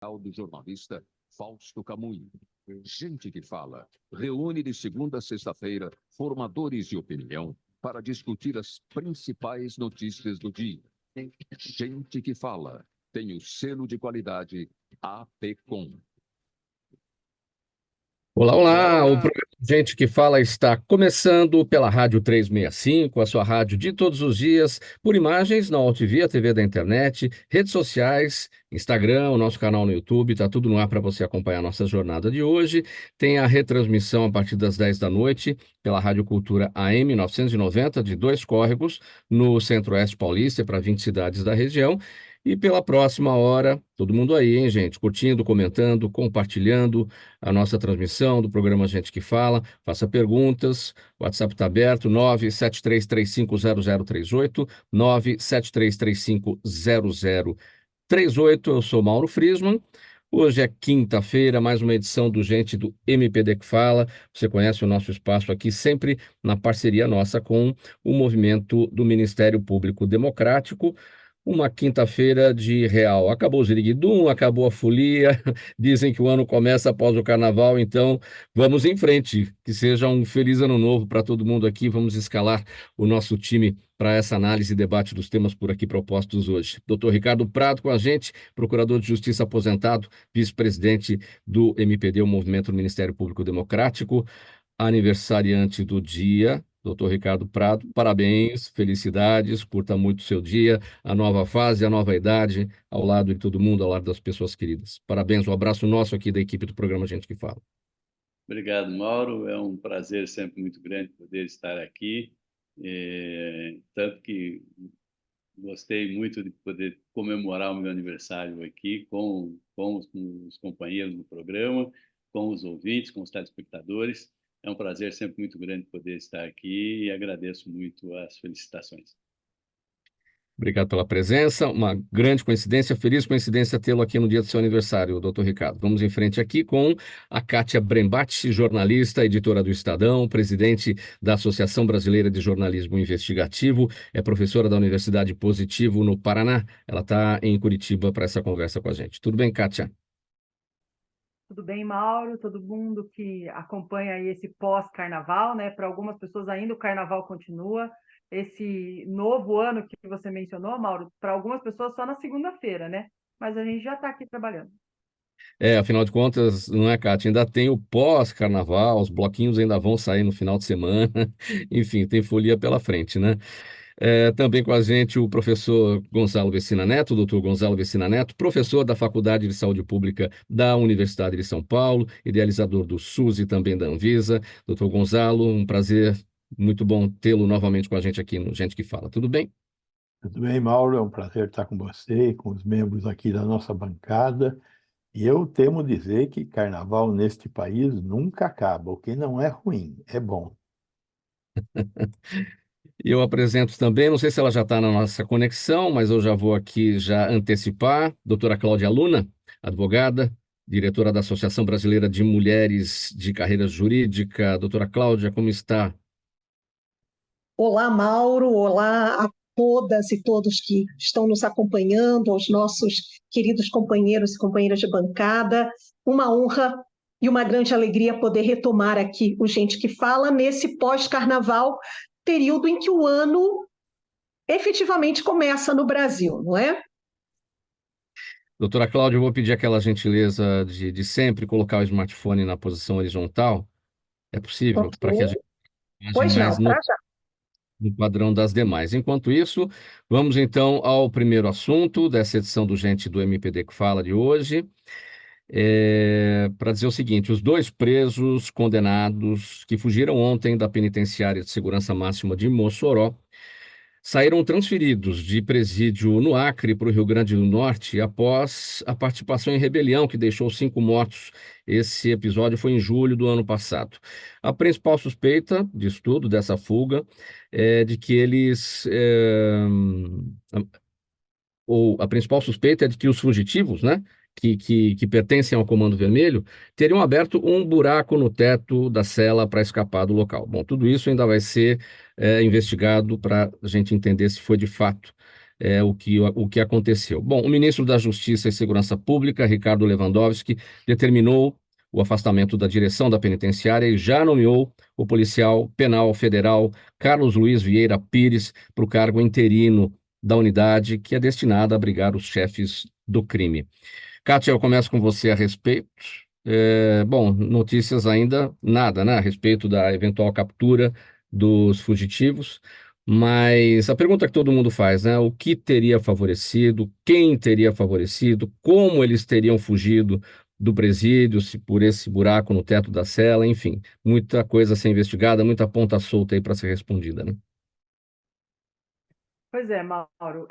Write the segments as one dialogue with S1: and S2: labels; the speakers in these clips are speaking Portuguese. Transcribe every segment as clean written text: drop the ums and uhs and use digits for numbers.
S1: Do jornalista Fausto Camunho. Gente que Fala reúne de segunda a sexta-feira formadores de opinião para discutir as principais notícias do dia. Gente que Fala tem o selo de qualidade APCOM.
S2: Olá, olá! O programa Gente que Fala está começando pela Rádio 365, a sua rádio de todos os dias, por imagens na UltV, a TV da internet, redes sociais, Instagram, o nosso canal no YouTube, está tudo no ar para você acompanhar a nossa jornada de hoje. Tem a retransmissão a partir das 10 da noite pela Rádio Cultura AM 990, de Dois Córregos, no Centro-Oeste Paulista, para 20 cidades da região. E pela próxima hora, todo mundo aí, hein, gente? Curtindo, comentando, compartilhando a nossa transmissão do programa Gente que Fala. Faça perguntas, o WhatsApp está aberto, 973350038, 973350038. Eu sou Mauro Friesman. Hoje é quinta-feira, mais uma edição do Gente do MPD que Fala. Você conhece o nosso espaço aqui, sempre na parceria nossa com o movimento do Ministério Público Democrático. Uma quinta-feira de real. Acabou o Ziriguidum, acabou a folia. Dizem que o ano começa após o carnaval, então vamos em frente. Que seja um feliz ano novo para todo mundo aqui. Vamos escalar o nosso time para essa análise e debate dos temas por aqui propostos hoje. Doutor Ricardo Prado com a gente, procurador de Justiça aposentado, vice-presidente do MPD, o Movimento do Ministério Público Democrático, aniversariante do dia. Doutor Ricardo Prado, parabéns, felicidades, curta muito o seu dia, a nova fase, a nova idade, ao lado de todo mundo, ao lado das pessoas queridas. Parabéns, um abraço nosso aqui da equipe do programa Gente que Fala.
S3: Obrigado, Mauro. É um prazer sempre muito grande poder estar aqui. Tanto que gostei muito de poder comemorar o meu aniversário aqui com os companheiros do programa, com os ouvintes, com os telespectadores. É um prazer sempre muito grande poder estar aqui e agradeço muito as felicitações.
S2: Obrigado pela presença, uma grande coincidência, feliz coincidência tê-lo aqui no dia do seu aniversário, doutor Ricardo. Vamos em frente aqui com a Kátia Brembati, jornalista, editora do Estadão, presidente da Associação Brasileira de Jornalismo Investigativo, é professora da Universidade Positivo, no Paraná. Ela está em Curitiba para essa conversa com a gente. Tudo bem, Kátia?
S4: Tudo bem, Mauro? Todo mundo que acompanha aí esse pós-carnaval, né? Para algumas pessoas ainda o carnaval continua. Esse novo ano que você mencionou, Mauro, para algumas pessoas só na segunda-feira, né? Mas a gente já está aqui trabalhando.
S2: Afinal de contas, não é, Kátia? Ainda tem o pós-carnaval, os bloquinhos ainda vão sair no final de semana. Enfim, tem folia pela frente, né? Também com a gente o professor Gonzalo Vecina Neto, doutor Gonzalo Vecina Neto, professor da Faculdade de Saúde Pública da Universidade de São Paulo, idealizador do SUS e também da Anvisa. Doutor Gonzalo, um prazer, muito bom tê-lo novamente com a gente aqui no Gente que Fala. Tudo bem?
S5: Tudo bem, Mauro? É um prazer estar com você e com os membros aqui da nossa bancada. E eu temo dizer que carnaval neste país nunca acaba, o que não é ruim, é bom.
S2: Eu apresento também, não sei se ela já está na nossa conexão, mas eu já vou aqui já antecipar, doutora Cláudia Luna, advogada, diretora da Associação Brasileira de Mulheres de Carreira Jurídica. Doutora Cláudia, como está?
S6: Olá, Mauro, olá a todas e todos que estão nos acompanhando, aos nossos queridos companheiros e companheiras de bancada. Uma honra e uma grande alegria poder retomar aqui o Gente que Fala nesse pós-carnaval, período em que o ano efetivamente começa no Brasil, não é?
S2: Doutora Cláudia, eu vou pedir aquela gentileza de sempre colocar o smartphone na posição horizontal. É possível?
S6: Okay.
S2: Para que a gente veja
S6: Pois
S2: mais
S6: não, para já.
S2: no padrão das demais. Enquanto isso, vamos então ao primeiro assunto dessa edição do Gente do MPD que Fala de hoje. Para dizer o seguinte: os dois presos condenados que fugiram ontem da penitenciária de segurança máxima de Mossoró saíram transferidos de presídio no Acre para o Rio Grande do Norte após a participação em rebelião que deixou 5 mortos. Esse episódio foi em julho do ano passado. A principal suspeita disso tudo, dessa fuga, é de que ou a principal suspeita é de que os fugitivos, né, que pertencem ao Comando Vermelho, teriam aberto um buraco no teto da cela para escapar do local. Bom, tudo isso ainda vai ser investigado para a gente entender se foi de fato o que aconteceu. Bom, o ministro da Justiça e Segurança Pública, Ricardo Lewandowski, determinou o afastamento da direção da penitenciária e já nomeou o policial penal federal Carlos Luiz Vieira Pires para o cargo interino da unidade que é destinada a abrigar os chefes do crime. Kátia, eu começo com você a respeito. Bom, notícias ainda nada, né, a respeito da eventual captura dos fugitivos, mas a pergunta que todo mundo faz, né, o que teria favorecido, quem teria favorecido, como eles teriam fugido do presídio, se por esse buraco no teto da cela, enfim, muita coisa a ser investigada, muita ponta solta aí para ser respondida, né?
S4: Pois é, Mauro,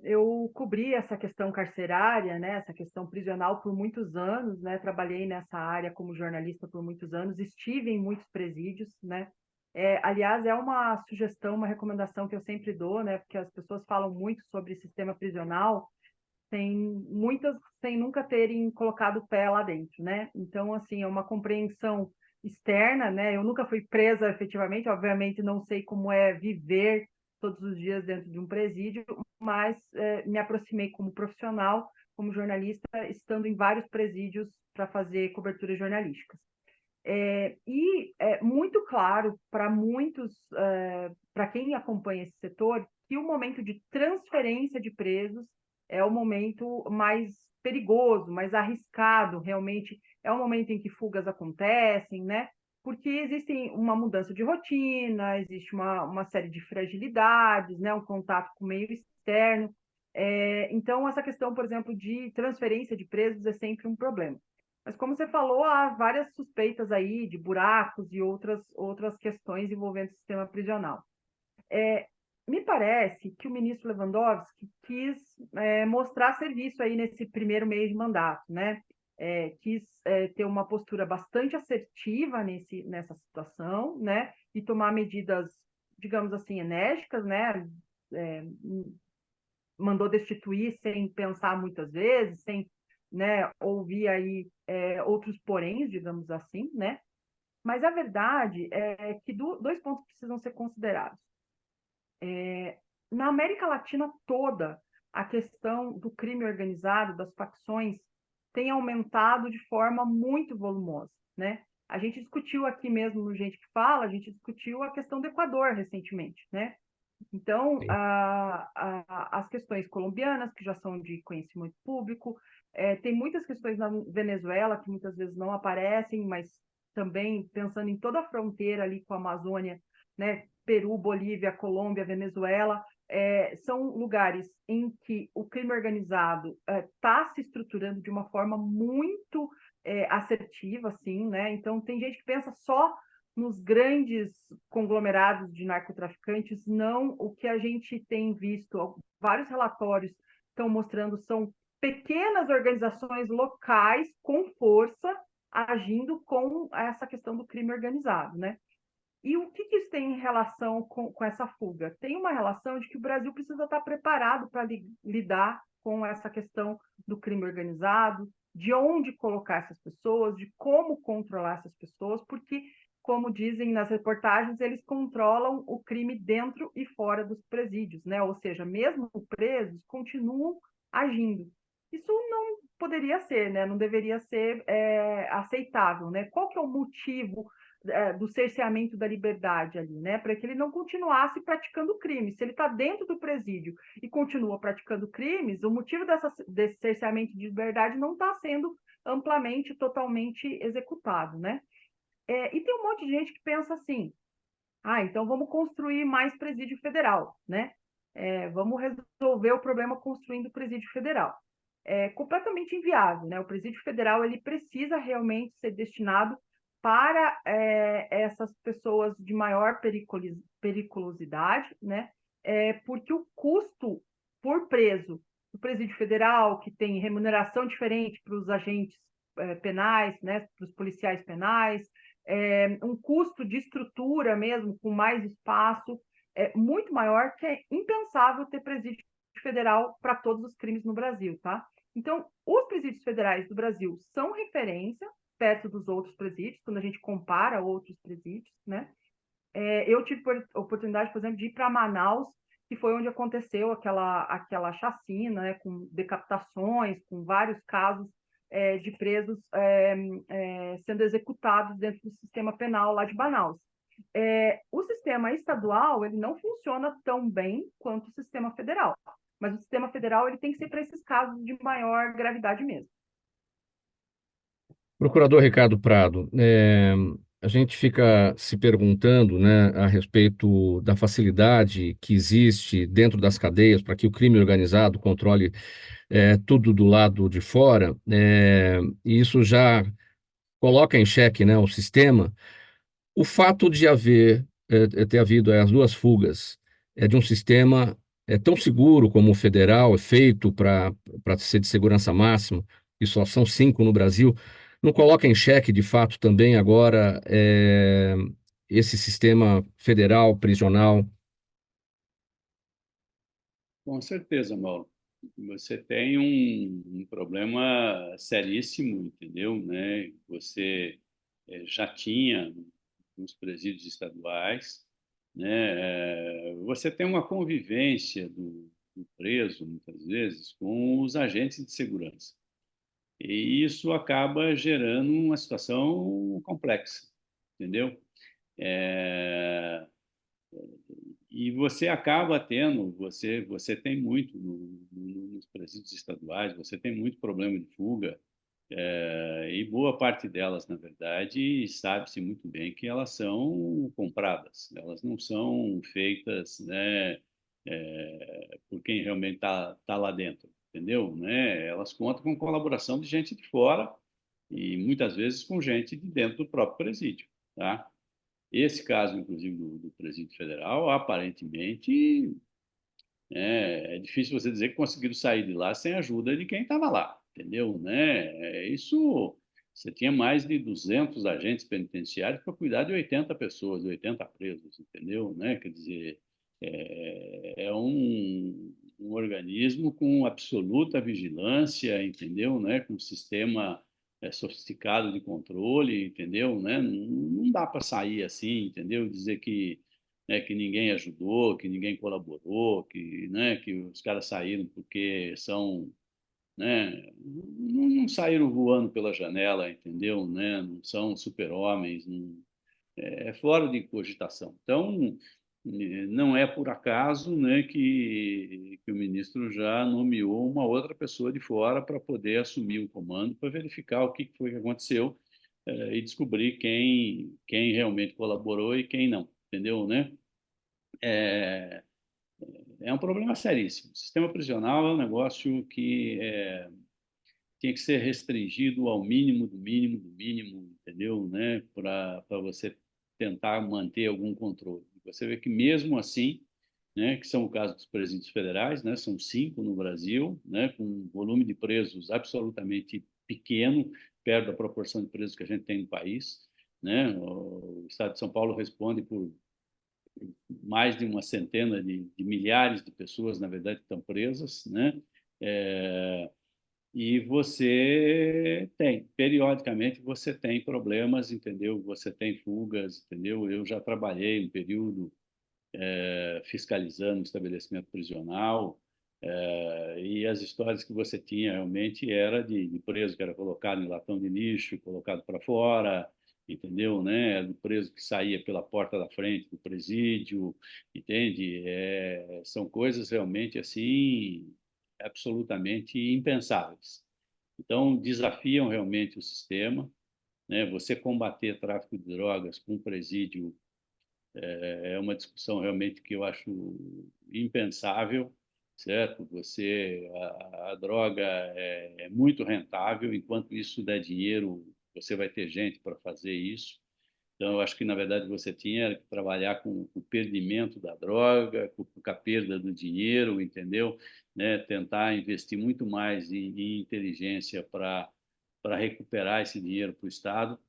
S4: eu cobri essa questão carcerária, né, essa questão prisional por muitos anos, né, trabalhei nessa área como jornalista por muitos anos, estive em muitos presídios, né, aliás, é uma sugestão, uma recomendação que eu sempre dou, né, porque as pessoas falam muito sobre sistema prisional, muitas sem nunca terem colocado o pé lá dentro, né, então, assim, é uma compreensão externa, né, eu nunca fui presa efetivamente, obviamente não sei como é viver todos os dias dentro de um presídio, mas me aproximei como profissional, como jornalista, estando em vários presídios para fazer coberturas jornalísticas. E é muito claro para muitos, para quem acompanha esse setor, que o momento de transferência de presos é o momento mais perigoso, mais arriscado, realmente é o momento em que fugas acontecem, né? Porque existe uma mudança de rotina, existe uma série de fragilidades, né? Um contato com o meio externo. Então, essa questão, por exemplo, de transferência de presos é sempre um problema. Mas, como você falou, há várias suspeitas aí de buracos e outras questões envolvendo o sistema prisional. Me parece que o ministro Lewandowski quis mostrar serviço aí nesse primeiro mês de mandato, né? Quis ter uma postura bastante assertiva nessa situação, né? E tomar medidas, digamos assim, enérgicas, né? Mandou destituir sem pensar muitas vezes, sem, né, ouvir aí outros poréns, digamos assim, né? Mas a verdade é que dois pontos precisam ser considerados. Na América Latina toda, a questão do crime organizado, das facções, tem aumentado de forma muito volumosa, né? A gente discutiu aqui mesmo no Gente que Fala, a gente discutiu a questão do Equador recentemente, né? Então, as questões colombianas, que já são de conhecimento público, tem muitas questões na Venezuela que muitas vezes não aparecem, mas também pensando em toda a fronteira ali com a Amazônia, né, Peru, Bolívia, Colômbia, Venezuela, são lugares em que o crime organizado está se estruturando de uma forma muito assertiva, assim, né? Então, tem gente que pensa só nos grandes conglomerados de narcotraficantes, não o que a gente tem visto. Vários relatórios estão mostrando são pequenas organizações locais com força agindo com essa questão do crime organizado, né? E o que isso tem em relação com essa fuga? Tem uma relação de que o Brasil precisa estar preparado para lidar com essa questão do crime organizado, de onde colocar essas pessoas, de como controlar essas pessoas, porque, como dizem nas reportagens, eles controlam o crime dentro e fora dos presídios, né? Ou seja, mesmo presos continuam agindo. Isso não poderia ser, né? Não deveria ser aceitável, né? Qual que é o motivo do cerceamento da liberdade ali, né? Para que ele não continuasse praticando crime. Se ele está dentro do presídio e continua praticando crimes, o motivo desse cerceamento de liberdade não está sendo amplamente, totalmente executado, né? E tem um monte de gente que pensa assim, então vamos construir mais presídio federal, né? Vamos resolver o problema construindo presídio federal. É completamente inviável, né? O presídio federal ele precisa realmente ser destinado para essas pessoas de maior periculosidade, né? Porque o custo por preso do presídio federal, que tem remuneração diferente para os agentes penais, né? Para os policiais penais, um custo de estrutura mesmo, com mais espaço, muito maior, que é impensável ter presídio federal para todos os crimes no Brasil, tá? Então, os presídios federais do Brasil são referência perto dos outros presídios, quando a gente compara outros presídios, né? Eu tive a oportunidade, por exemplo, de ir para Manaus que foi onde aconteceu aquela chacina, né, com decapitações, com vários casos de presos sendo executados dentro do sistema penal lá de Manaus. O sistema estadual ele não funciona tão bem quanto o sistema federal, mas o sistema federal ele tem que ser para esses casos de maior gravidade mesmo.
S2: Procurador Ricardo Prado, a gente fica se perguntando, né, a respeito da facilidade que existe dentro das cadeias para que o crime organizado controle tudo do lado de fora, e isso já coloca em xeque, né, o sistema. O fato de ter havido as duas fugas de um sistema tão seguro como o federal, feito para ser de segurança máxima, e só são 5 no Brasil, não coloca em xeque, de fato, também agora esse sistema federal, prisional?
S3: Com certeza, Mauro. Você tem um problema seríssimo, entendeu? Né? Você já tinha nos presídios estaduais, né? Você tem uma convivência do preso, muitas vezes, com os agentes de segurança. E isso acaba gerando uma situação complexa, entendeu? É, E você acaba tendo, você tem muito nos presídios estaduais, você tem muito problema de fuga, e boa parte delas, na verdade, sabe-se muito bem que elas são compradas, elas não são feitas, né, por quem realmente tá lá dentro, entendeu? Né? Elas contam com colaboração de gente de fora e muitas vezes com gente de dentro do próprio presídio, tá? Esse caso, inclusive, do presídio federal, aparentemente, é difícil você dizer que conseguiram sair de lá sem a ajuda de quem estava lá, entendeu? Né? Isso, você tinha mais de 200 agentes penitenciários para cuidar de 80 pessoas, 80 presos, entendeu? Né? Quer dizer, é um organismo com absoluta vigilância, entendeu? Né? Com um sistema sofisticado de controle, entendeu? Né? Não dá para sair assim, entendeu? Dizer que ninguém ajudou, que ninguém colaborou, que os caras saíram porque são, né, não saíram voando pela janela, entendeu? Né? Não são super-homens, é fora de cogitação. Então, não é por acaso, né, que o ministro já nomeou uma outra pessoa de fora para poder assumir o comando, para verificar o que foi que aconteceu e descobrir quem realmente colaborou e quem não, entendeu, né? É, é um problema seríssimo. O sistema prisional é um negócio que tem que ser restringido ao mínimo do mínimo do mínimo, entendeu? Né? Para você tentar manter algum controle. Você vê que mesmo assim, né, que são o caso dos presídios federais, né, são 5 no Brasil, né, com um volume de presos absolutamente pequeno, perto da proporção de presos que a gente tem no país. Né? O Estado de São Paulo responde por mais de uma centena de milhares de pessoas, na verdade, que estão presas, né? E você tem, periodicamente, você tem problemas, entendeu? Você tem fugas, entendeu? Eu já trabalhei um período fiscalizando o estabelecimento prisional, e as histórias que você tinha realmente era de preso que era colocado em latão de lixo, colocado para fora, entendeu, né? Do preso que saía pela porta da frente do presídio, entende? São coisas realmente assim absolutamente impensáveis. Então desafiam realmente o sistema, né? Você combater tráfico de drogas com presídio é uma discussão realmente que eu acho impensável, certo? A droga é muito rentável, enquanto isso der dinheiro, você vai ter gente para fazer isso. Então, eu acho que, na verdade, você tinha que trabalhar com o perdimento da droga, com a perda do dinheiro, entendeu? Né? Tentar investir muito mais em inteligência para recuperar esse dinheiro para o Estado,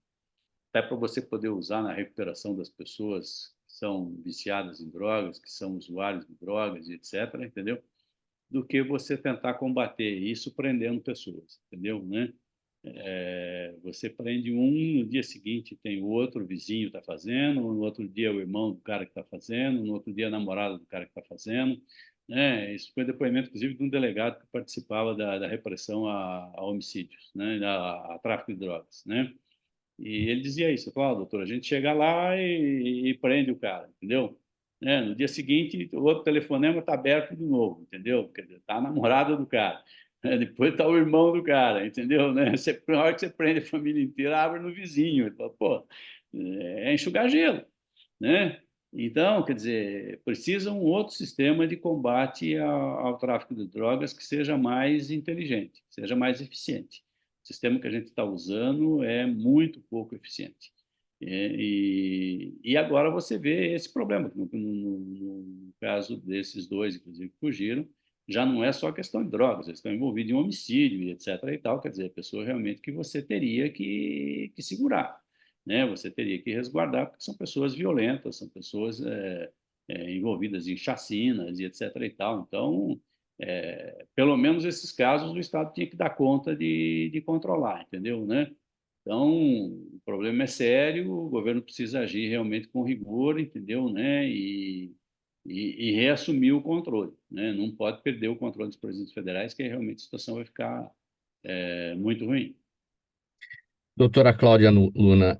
S3: até para você poder usar na recuperação das pessoas que são viciadas em drogas, que são usuários de drogas, etc., entendeu? Do que você tentar combater isso prendendo pessoas, entendeu? Né? Você prende um, no dia seguinte tem o outro, o vizinho está fazendo, no outro dia o irmão do cara que está fazendo, no outro dia a namorada do cara que está fazendo. Né? Isso foi depoimento, inclusive, de um delegado que participava da repressão a homicídios, né? a tráfico de drogas. Né? E ele dizia isso, ele falava, doutor, a gente chega lá e prende o cara, entendeu? No dia seguinte, o outro telefonema está aberto de novo, entendeu? Quer dizer, está a namorada do cara. Depois está o irmão do cara, entendeu? Na hora que você prende a família inteira, abre no vizinho. Ele fala, pô, é enxugar gelo, né? Então, quer dizer, precisa um outro sistema de combate ao tráfico de drogas que seja mais inteligente, que seja mais eficiente. O sistema que a gente está usando é muito pouco eficiente. E agora você vê esse problema. No caso desses dois, inclusive, que fugiram, já não é só questão de drogas, eles estão envolvidos em homicídio e etc. e tal, quer dizer, pessoa realmente que você teria que segurar, né? Você teria que resguardar, porque são pessoas violentas, são pessoas envolvidas em chacinas e etc. e tal. Então, pelo menos esses casos o Estado tinha que dar conta de controlar, entendeu, né? Então, o problema é sério, o governo precisa agir realmente com rigor, entendeu, né? E reassumir o controle, né? Não pode perder o controle dos presidentes federais, que realmente a situação vai ficar muito ruim.
S2: Doutora Cláudia Luna,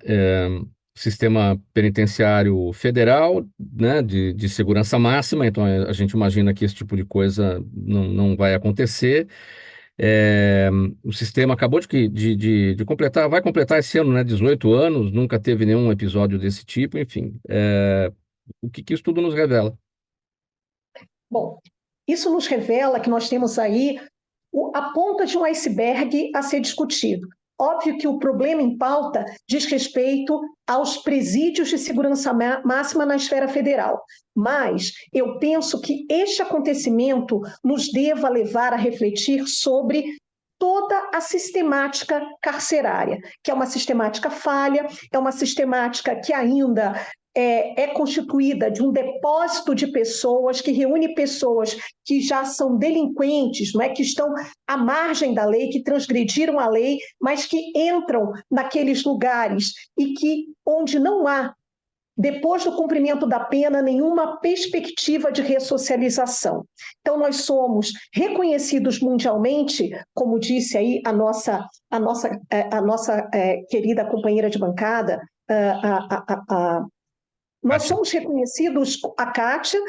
S2: sistema penitenciário federal, né, de segurança máxima, então a gente imagina que esse tipo de coisa não vai acontecer. O sistema acabou de completar, vai completar esse ano, né, 18 anos, nunca teve nenhum episódio desse tipo, enfim. O que isso tudo nos revela?
S6: Bom, isso nos revela que nós temos aí a ponta de um iceberg a ser discutido. Óbvio que o problema em pauta diz respeito aos presídios de segurança máxima na esfera federal, mas eu penso que este acontecimento nos deva levar a refletir sobre toda a sistemática carcerária, que é uma sistemática falha, é uma sistemática que ainda é constituída de um depósito de pessoas, que reúne pessoas que já são delinquentes, não é? Que estão à margem da lei, que transgrediram a lei, mas que entram naqueles lugares e que onde não há, depois do cumprimento da pena, nenhuma perspectiva de ressocialização. Então, nós somos reconhecidos mundialmente, como disse aí a nossa querida companheira de bancada, nós somos reconhecidos, a Kátia,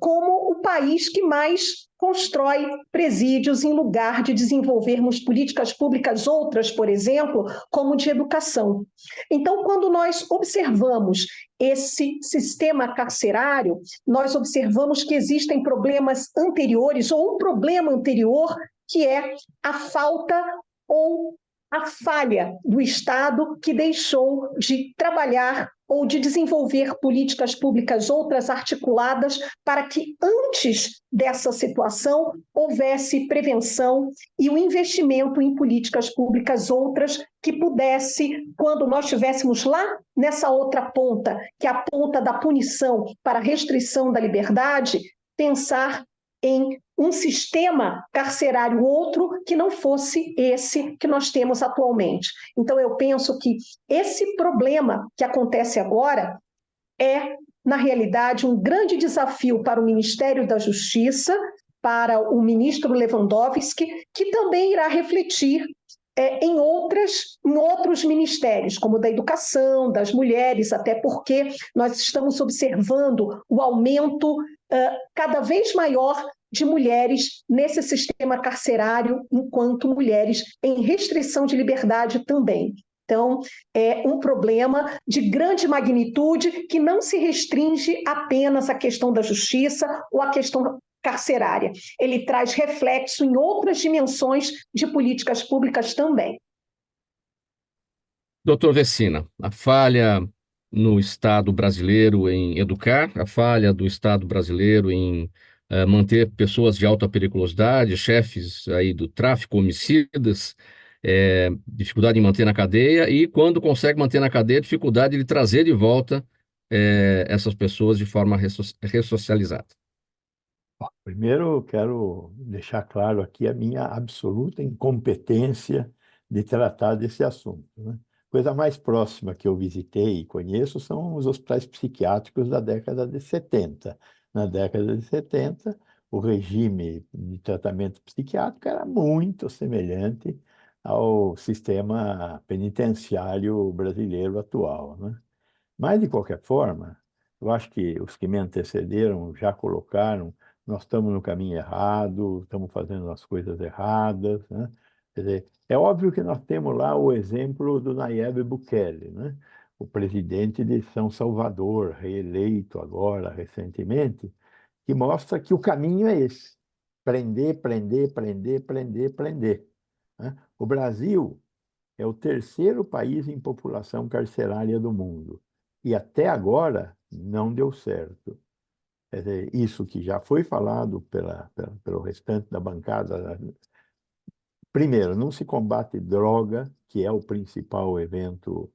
S6: como o país que mais constrói presídios em lugar de desenvolvermos políticas públicas outras, por exemplo, como de educação. Então, quando nós observamos esse sistema carcerário, nós observamos que existem problemas anteriores, ou um problema anterior, que é a falta ou a falha do Estado, que deixou de trabalhar ou de desenvolver políticas públicas outras articuladas para que antes dessa situação houvesse prevenção e o investimento em políticas públicas outras que pudesse, quando nós estivéssemos lá nessa outra ponta, que é a ponta da punição para restrição da liberdade, pensar em um sistema carcerário outro que não fosse esse que nós temos atualmente. Então, eu penso que esse problema que acontece agora é, na realidade, um grande desafio para o Ministério da Justiça, para o ministro Lewandowski, que também irá refletir em outros ministérios, como o da educação, das mulheres, até porque nós estamos observando o aumento cada vez maior de mulheres nesse sistema carcerário, enquanto mulheres em restrição de liberdade também. Então, é um problema de grande magnitude que não se restringe apenas à questão da justiça ou à questão carcerária. Ele traz reflexo em outras dimensões de políticas públicas também.
S2: Doutor Vecina, a falha no Estado brasileiro em educar, a falha do Estado brasileiro em manter pessoas de alta periculosidade, chefes aí do tráfico, homicidas, dificuldade em manter na cadeia e, quando consegue manter na cadeia, dificuldade de trazer de volta essas pessoas de forma ressocializada.
S5: Primeiro, eu quero deixar claro aqui a minha absoluta incompetência de tratar desse assunto, né? Coisa mais próxima que eu visitei e conheço são os hospitais psiquiátricos da década de 70. Na década de 70, o regime de tratamento psiquiátrico era muito semelhante ao sistema penitenciário brasileiro atual, né? Mas, de qualquer forma, eu acho que os que me antecederam já colocaram, nós estamos no caminho errado, estamos fazendo as coisas erradas, né? Quer dizer, é óbvio que nós temos lá o exemplo do Nayib Bukele, né? O presidente de São Salvador, reeleito agora, recentemente, que mostra que o caminho é esse: prender, prender, prender, prender, prender, né? O Brasil é o terceiro país em população carcerária do mundo. E até agora não deu certo. Quer dizer, isso que já foi falado pelo restante da bancada. Primeiro, não se combate droga, que é o principal evento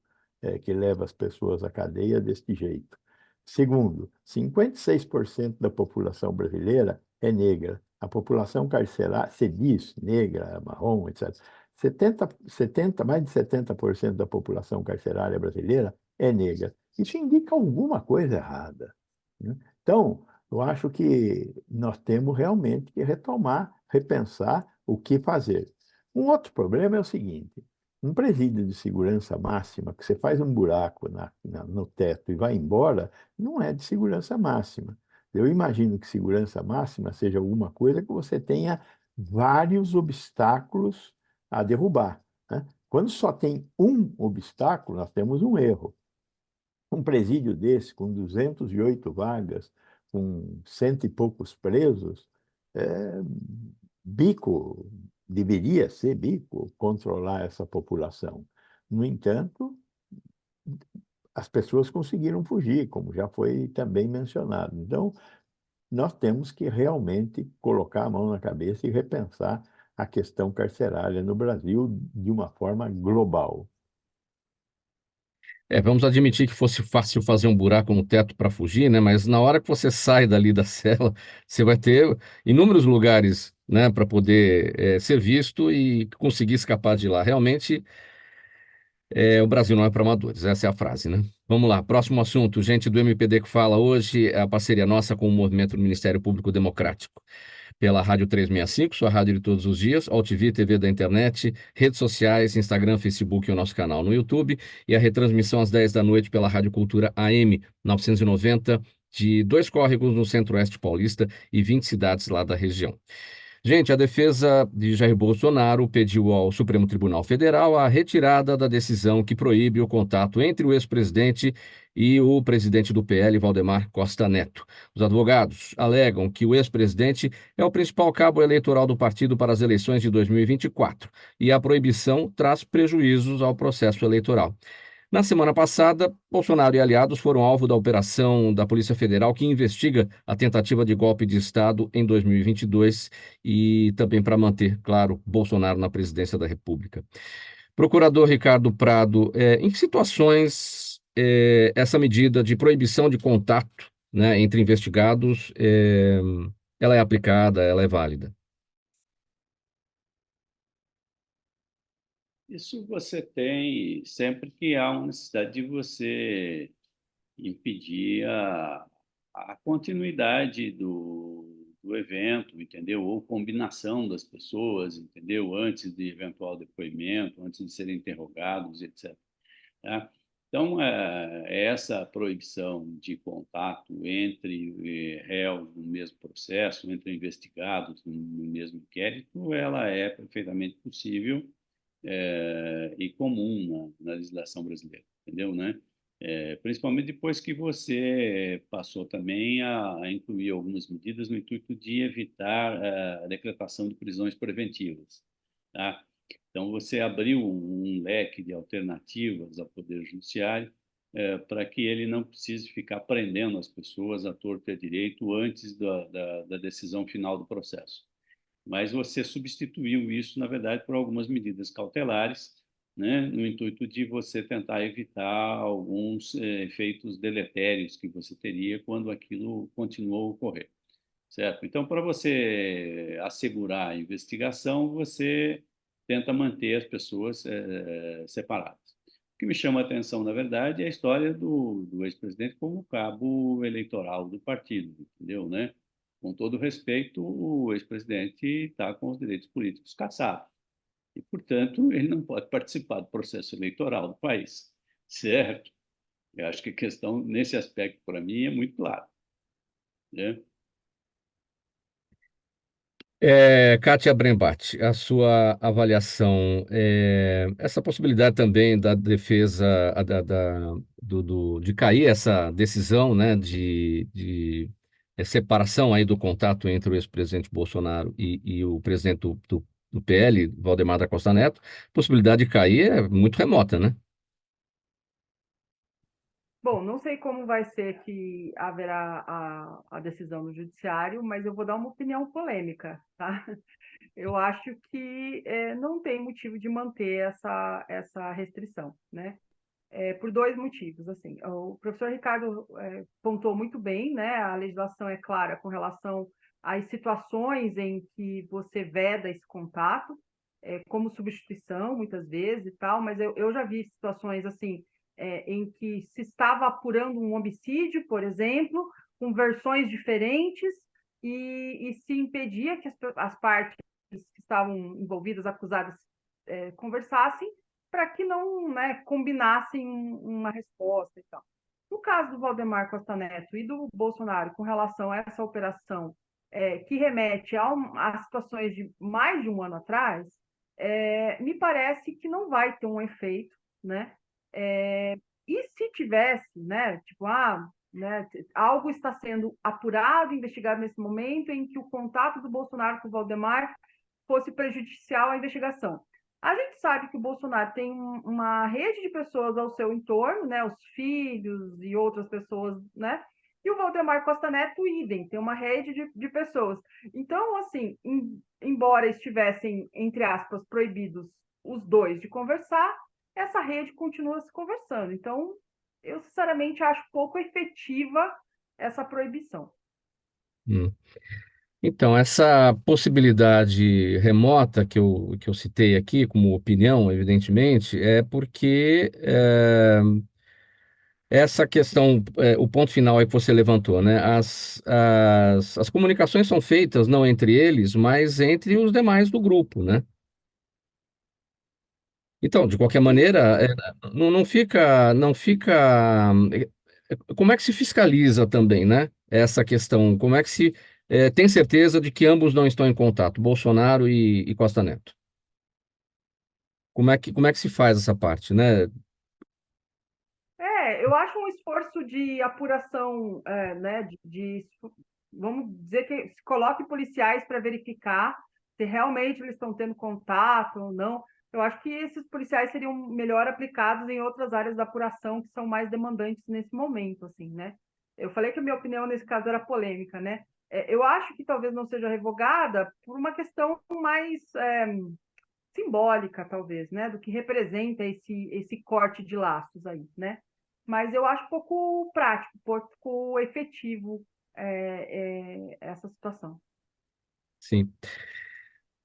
S5: que leva as pessoas à cadeia deste jeito. Segundo, 56% da população brasileira é negra. A população carcerária, se diz negra, marrom, etc. 70, mais de 70% da população carcerária brasileira é negra. Isso indica alguma coisa errada, né? Então, eu acho que nós temos realmente que retomar, repensar o que fazer. Um outro problema é o seguinte: um presídio de segurança máxima, que você faz um buraco no teto e vai embora, não é de segurança máxima. Eu imagino que segurança máxima seja alguma coisa que você tenha vários obstáculos a derrubar, né? Quando só tem um obstáculo, nós temos um erro. Um presídio desse, com 208 vagas, com cento e poucos presos, é bico, deveria ser bico controlar essa população. No entanto, as pessoas conseguiram fugir, como já foi também mencionado. Então, nós temos que realmente colocar a mão na cabeça e repensar a questão carcerária no Brasil de uma forma global.
S2: Vamos admitir que fosse fácil fazer um buraco no teto para fugir, né? Mas na hora que você sai dali da cela, você vai ter inúmeros lugares, né, para poder ser visto e conseguir escapar de lá. Realmente, o Brasil não é para amadores, essa é a frase, né? Vamos lá, próximo assunto. Gente do MPD que fala hoje, é a parceria nossa com o movimento do Ministério Público Democrático. Pela Rádio 365, sua rádio de todos os dias, AltV, TV da internet, redes sociais, Instagram, Facebook e o nosso canal no YouTube, e a retransmissão às 10 da noite pela Rádio Cultura AM 990, de Dois Córregos, no Centro-Oeste Paulista, e 20 cidades lá da região. Gente, a defesa de Jair Bolsonaro pediu ao Supremo Tribunal Federal a retirada da decisão que proíbe o contato entre o ex-presidente e o presidente do PL, Valdemar Costa Neto. Os advogados alegam que o ex-presidente é o principal cabo eleitoral do partido para as eleições de 2024 e a proibição traz prejuízos ao processo eleitoral. Na semana passada, Bolsonaro e aliados foram alvo da operação da Polícia Federal que investiga a tentativa de golpe de Estado em 2022 e também para manter, claro, Bolsonaro na presidência da República. Procurador Ricardo Prado, em que situações essa medida de proibição de contato, né, entre investigados, ela é aplicada, ela é válida?
S3: Isso você tem sempre que há uma necessidade de você impedir a continuidade do evento, entendeu? Ou combinação das pessoas, entendeu? Antes de eventual depoimento, antes de serem interrogados, etc. Tá? Então, essa proibição de contato entre réus no mesmo processo, entre investigados no mesmo inquérito, ela é perfeitamente possível e comum na legislação brasileira, entendeu, né? Principalmente depois que você passou também a incluir algumas medidas no intuito de evitar a decretação de prisões preventivas, tá? Então, você abriu um leque de alternativas ao Poder Judiciário para que ele não precise ficar prendendo as pessoas à torto e à direito antes da decisão final do processo. Mas você substituiu isso, na verdade, por algumas medidas cautelares, né, no intuito de você tentar evitar alguns efeitos deletérios que você teria quando aquilo continuou a ocorrer, certo? Então, para você assegurar a investigação, você tenta manter as pessoas separadas. O que me chama a atenção, na verdade, é a história do ex-presidente como cabo eleitoral do partido, entendeu, né? Com todo respeito, o ex-presidente está com os direitos políticos cassados. E, portanto, ele não pode participar do processo eleitoral do país, certo? Eu acho que a questão, nesse aspecto, para mim, é muito clara, né?
S2: Kátia Brembati, a sua avaliação, essa possibilidade também da defesa, de cair essa decisão, né, de separação aí do contato entre o ex-presidente Bolsonaro e o presidente do PL, Valdemar da Costa Neto, possibilidade de cair é muito remota, né?
S4: Bom, não sei como vai ser que haverá a decisão do judiciário, mas eu vou dar uma opinião polêmica, tá? Eu acho que não tem motivo de manter essa restrição, né? Por dois motivos, assim. O professor Ricardo pontuou muito bem, né? A legislação é clara com relação às situações em que você veda esse contato, como substituição, muitas vezes e tal, mas eu já vi situações assim, em que se estava apurando um homicídio, por exemplo, com versões diferentes, e se impedia que as partes que estavam envolvidas, acusadas, conversassem, para que não, né, combinassem uma resposta e tal. No caso do Valdemar Costa Neto e do Bolsonaro, com relação a essa operação, que remete a situações de mais de um ano atrás, me parece que não vai ter um efeito, né? E se tivesse, né, tipo, né, algo está sendo apurado, investigado nesse momento em que o contato do Bolsonaro com o Valdemar fosse prejudicial à investigação. A gente sabe que o Bolsonaro tem uma rede de pessoas ao seu entorno, né, os filhos e outras pessoas, né, e o Valdemar Costa Neto, idem, tem uma rede de pessoas. Então, assim, embora estivessem, entre aspas, proibidos os dois de conversar, essa rede continua se conversando. Então, eu sinceramente acho pouco efetiva essa proibição.
S2: Então, essa possibilidade remota que eu citei aqui como opinião, evidentemente, é porque essa questão, o ponto final aí que você levantou, né? As comunicações são feitas não entre eles, mas entre os demais do grupo, né? Então, de qualquer maneira, como é que se fiscaliza também, né? Essa questão, como é que se tem certeza de que ambos não estão em contato, Bolsonaro e Costa Neto? Como é que se faz essa parte, né?
S4: Eu acho um esforço de apuração, né, vamos dizer que se coloque policiais para verificar se realmente eles estão tendo contato ou não. Eu acho que esses policiais seriam melhor aplicados em outras áreas da apuração que são mais demandantes nesse momento, assim, né? Eu falei que a minha opinião nesse caso era polêmica, né? Eu acho que talvez não seja revogada por uma questão mais simbólica, talvez, né? Do que representa esse corte de laços aí, né? Mas eu acho pouco prático, pouco efetivo essa situação.
S2: Sim.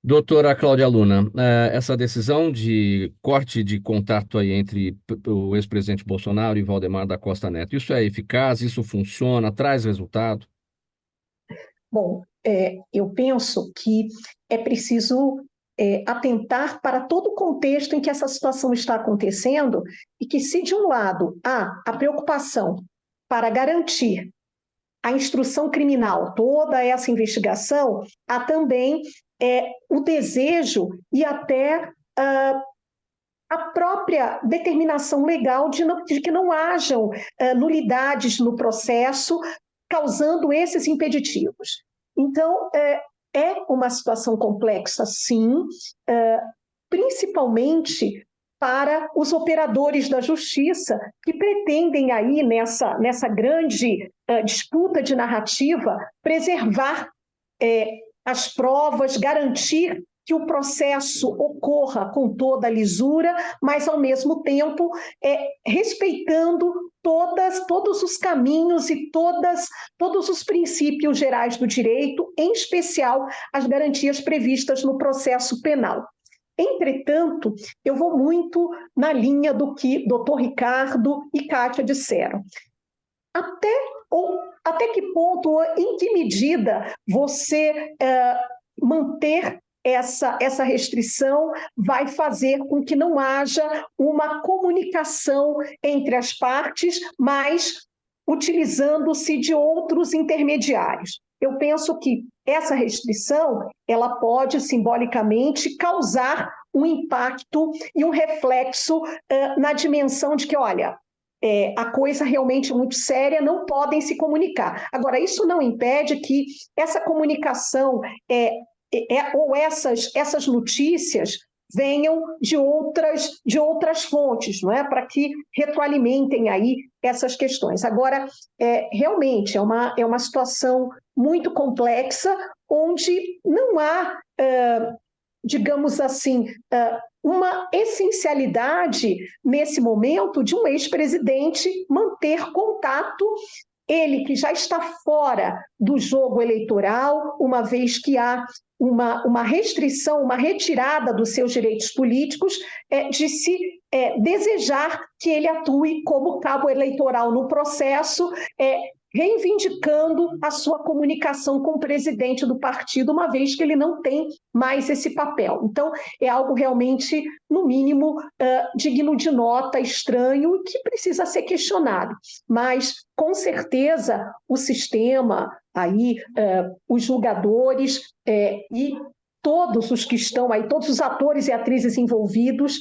S2: Doutora Cláudia Luna, essa decisão de corte de contato aí entre o ex-presidente Bolsonaro e Valdemar da Costa Neto, isso é eficaz? Isso funciona? Traz resultado?
S6: Bom, eu penso que é preciso atentar para todo o contexto em que essa situação está acontecendo e que, se de um lado há a preocupação para garantir a instrução criminal, toda essa investigação, há também o desejo e até a própria determinação legal de que não hajam nulidades no processo, causando esses impeditivos. Então, é uma situação complexa, sim, principalmente para os operadores da justiça que pretendem aí, nessa grande disputa de narrativa, preservar as provas, garantir que o processo ocorra com toda a lisura, mas, ao mesmo tempo, respeitando todos os caminhos e todos os princípios gerais do direito, em especial as garantias previstas no processo penal. Entretanto, eu vou muito na linha do que doutor Ricardo e Kátia disseram. Até que ponto, em que medida você manter essa restrição vai fazer com que não haja uma comunicação entre as partes, mas utilizando-se de outros intermediários? Eu penso que essa restrição ela pode simbolicamente causar um impacto e um reflexo na dimensão de que, olha, a coisa realmente é muito séria, não podem se comunicar. Agora, isso não impede que essa comunicação ou essas notícias venham de outras fontes, não é? Para que retroalimentem aí essas questões. Agora, realmente é uma situação muito complexa, onde não há, digamos assim, uma essencialidade nesse momento de um ex-presidente manter contato, ele que já está fora do jogo eleitoral, uma vez que há uma restrição, uma retirada dos seus direitos políticos, de se desejar que ele atue como cabo eleitoral no processo, reivindicando a sua comunicação com o presidente do partido, uma vez que ele não tem mais esse papel. Então, é algo realmente, no mínimo, digno de nota, estranho, e que precisa ser questionado. Mas, com certeza, o sistema, aí, os julgadores e todos os que estão aí, todos os atores e atrizes envolvidos,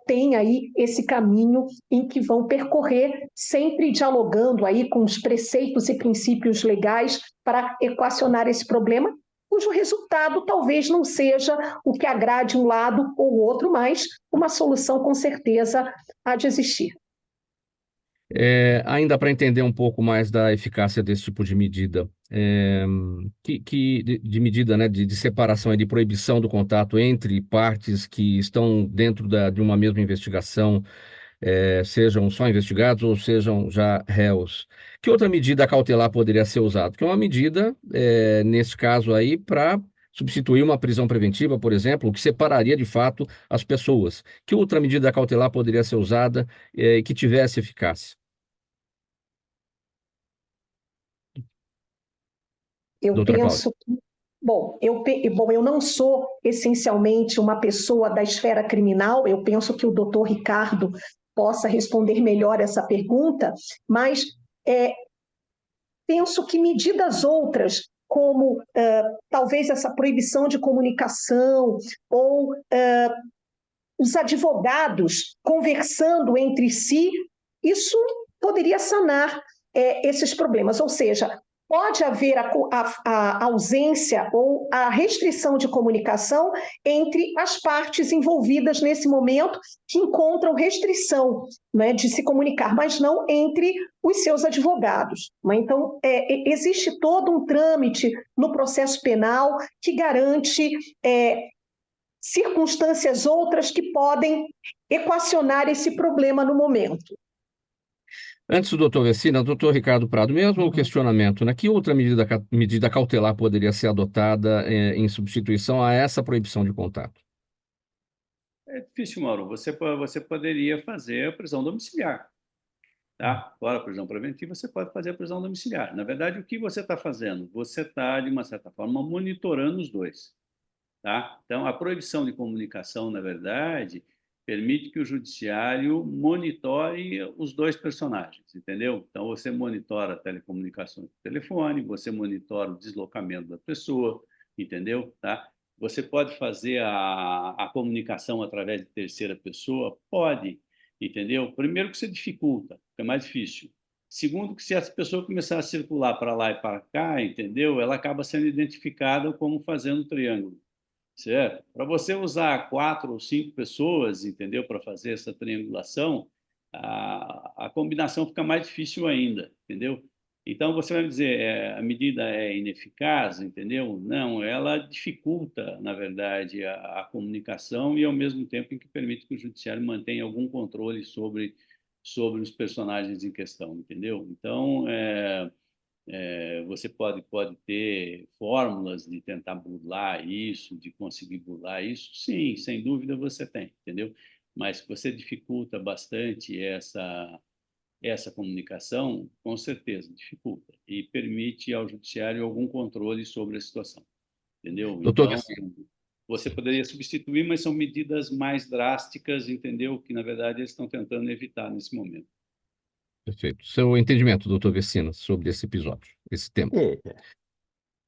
S6: têm aí esse caminho em que vão percorrer, sempre dialogando aí com os preceitos e princípios legais para equacionar esse problema, cujo resultado talvez não seja o que agrade um lado ou o outro, mas uma solução com certeza há de existir.
S2: Ainda para entender um pouco mais da eficácia desse tipo de medida, de medida, né, de separação e de proibição do contato entre partes que estão dentro de uma mesma investigação, sejam só investigados ou sejam já réus. Que outra medida cautelar poderia ser usada? Porque é uma medida, nesse caso aí, para substituir uma prisão preventiva, por exemplo, que separaria de fato as pessoas. Que outra medida cautelar poderia ser usada que tivesse eficácia?
S6: Eu
S2: Doutora Cláudia.
S6: penso que, bom, eu não sou essencialmente uma pessoa da esfera criminal, eu penso que o doutor Ricardo possa responder melhor essa pergunta, mas penso que medidas outras, como talvez essa proibição de comunicação ou os advogados conversando entre si, isso poderia sanar esses problemas. Ou seja, pode haver a ausência ou a restrição de comunicação entre as partes envolvidas nesse momento, que encontram restrição, né, de se comunicar, mas não entre os seus advogados. Né? Então, existe todo um trâmite no processo penal que garante circunstâncias outras que podem equacionar esse problema no momento.
S2: Antes do doutor Vecina, doutor Ricardo Prado, mesmo o questionamento, né? Que outra medida cautelar poderia ser adotada em substituição a essa proibição de contato?
S3: É difícil, Mauro. Você poderia fazer a prisão domiciliar. Tá? Agora, a prisão preventiva, você pode fazer a prisão domiciliar. Na verdade, o que você está fazendo? Você está, de uma certa forma, monitorando os dois. Tá? Então, a proibição de comunicação, na verdade, permite que o judiciário monitore os dois personagens, entendeu? Então, você monitora a telecomunicação por telefone, você monitora o deslocamento da pessoa, entendeu? Tá? Você pode fazer a comunicação através de terceira pessoa? Pode, entendeu? Primeiro que você dificulta, é mais difícil. Segundo, que se essa pessoa começar a circular para lá e para cá, entendeu? Ela acaba sendo identificada como fazendo triângulo. Certo? Para você usar 4 ou 5 pessoas, entendeu? Para fazer essa triangulação, a combinação fica mais difícil ainda, entendeu? Então, você vai dizer, a medida é ineficaz, entendeu? Não, ela dificulta, na verdade, a comunicação e, ao mesmo tempo, em que permite que o judiciário mantenha algum controle sobre os personagens em questão, entendeu? Então, Você pode ter fórmulas de tentar burlar isso, de conseguir burlar isso? Sim, sem dúvida você tem, entendeu? Mas que você dificulta bastante essa comunicação, com certeza dificulta, e permite ao judiciário algum controle sobre a situação, entendeu?
S2: Doutor
S3: Então,
S2: Garcia.
S3: você poderia substituir, mas são medidas mais drásticas, entendeu? Que, na verdade, eles estão tentando evitar nesse momento.
S2: Perfeito. Seu entendimento, doutor Vecina, sobre esse episódio, esse tema.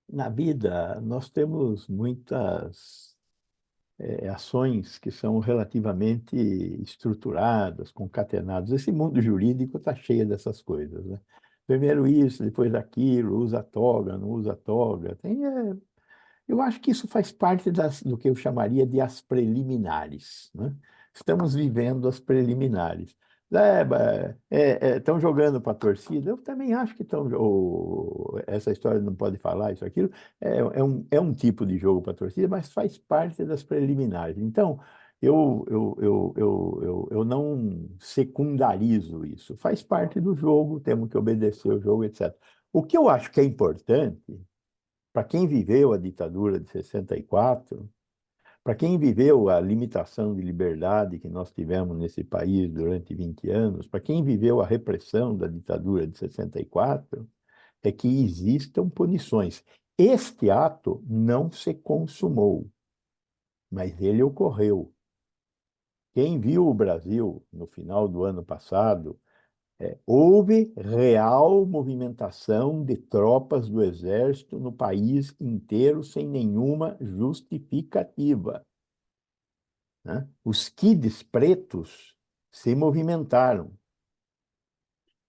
S5: Na vida, nós temos muitas ações que são relativamente estruturadas, concatenadas. Esse mundo jurídico está cheio dessas coisas, né? Primeiro isso, depois aquilo, usa toga, não usa toga. Eu acho que isso faz parte do que eu chamaria de as preliminares, né? Estamos vivendo as preliminares. Estão jogando para a torcida, eu também acho que estão. Essa história não pode falar, isso, aquilo. É um tipo de jogo para a torcida, mas faz parte das preliminares. Então, eu não secundarizo isso. Faz parte do jogo, temos que obedecer o jogo, etc. O que eu acho que é importante para quem viveu a ditadura de 64, para quem viveu a limitação de liberdade que nós tivemos nesse país durante 20 anos, para quem viveu a repressão da ditadura de 64, é que existam punições. Este ato não se consumou, mas ele ocorreu. Quem viu o Brasil no final do ano passado, houve real movimentação de tropas do Exército no país inteiro sem nenhuma justificativa, né? Os kids pretos se movimentaram.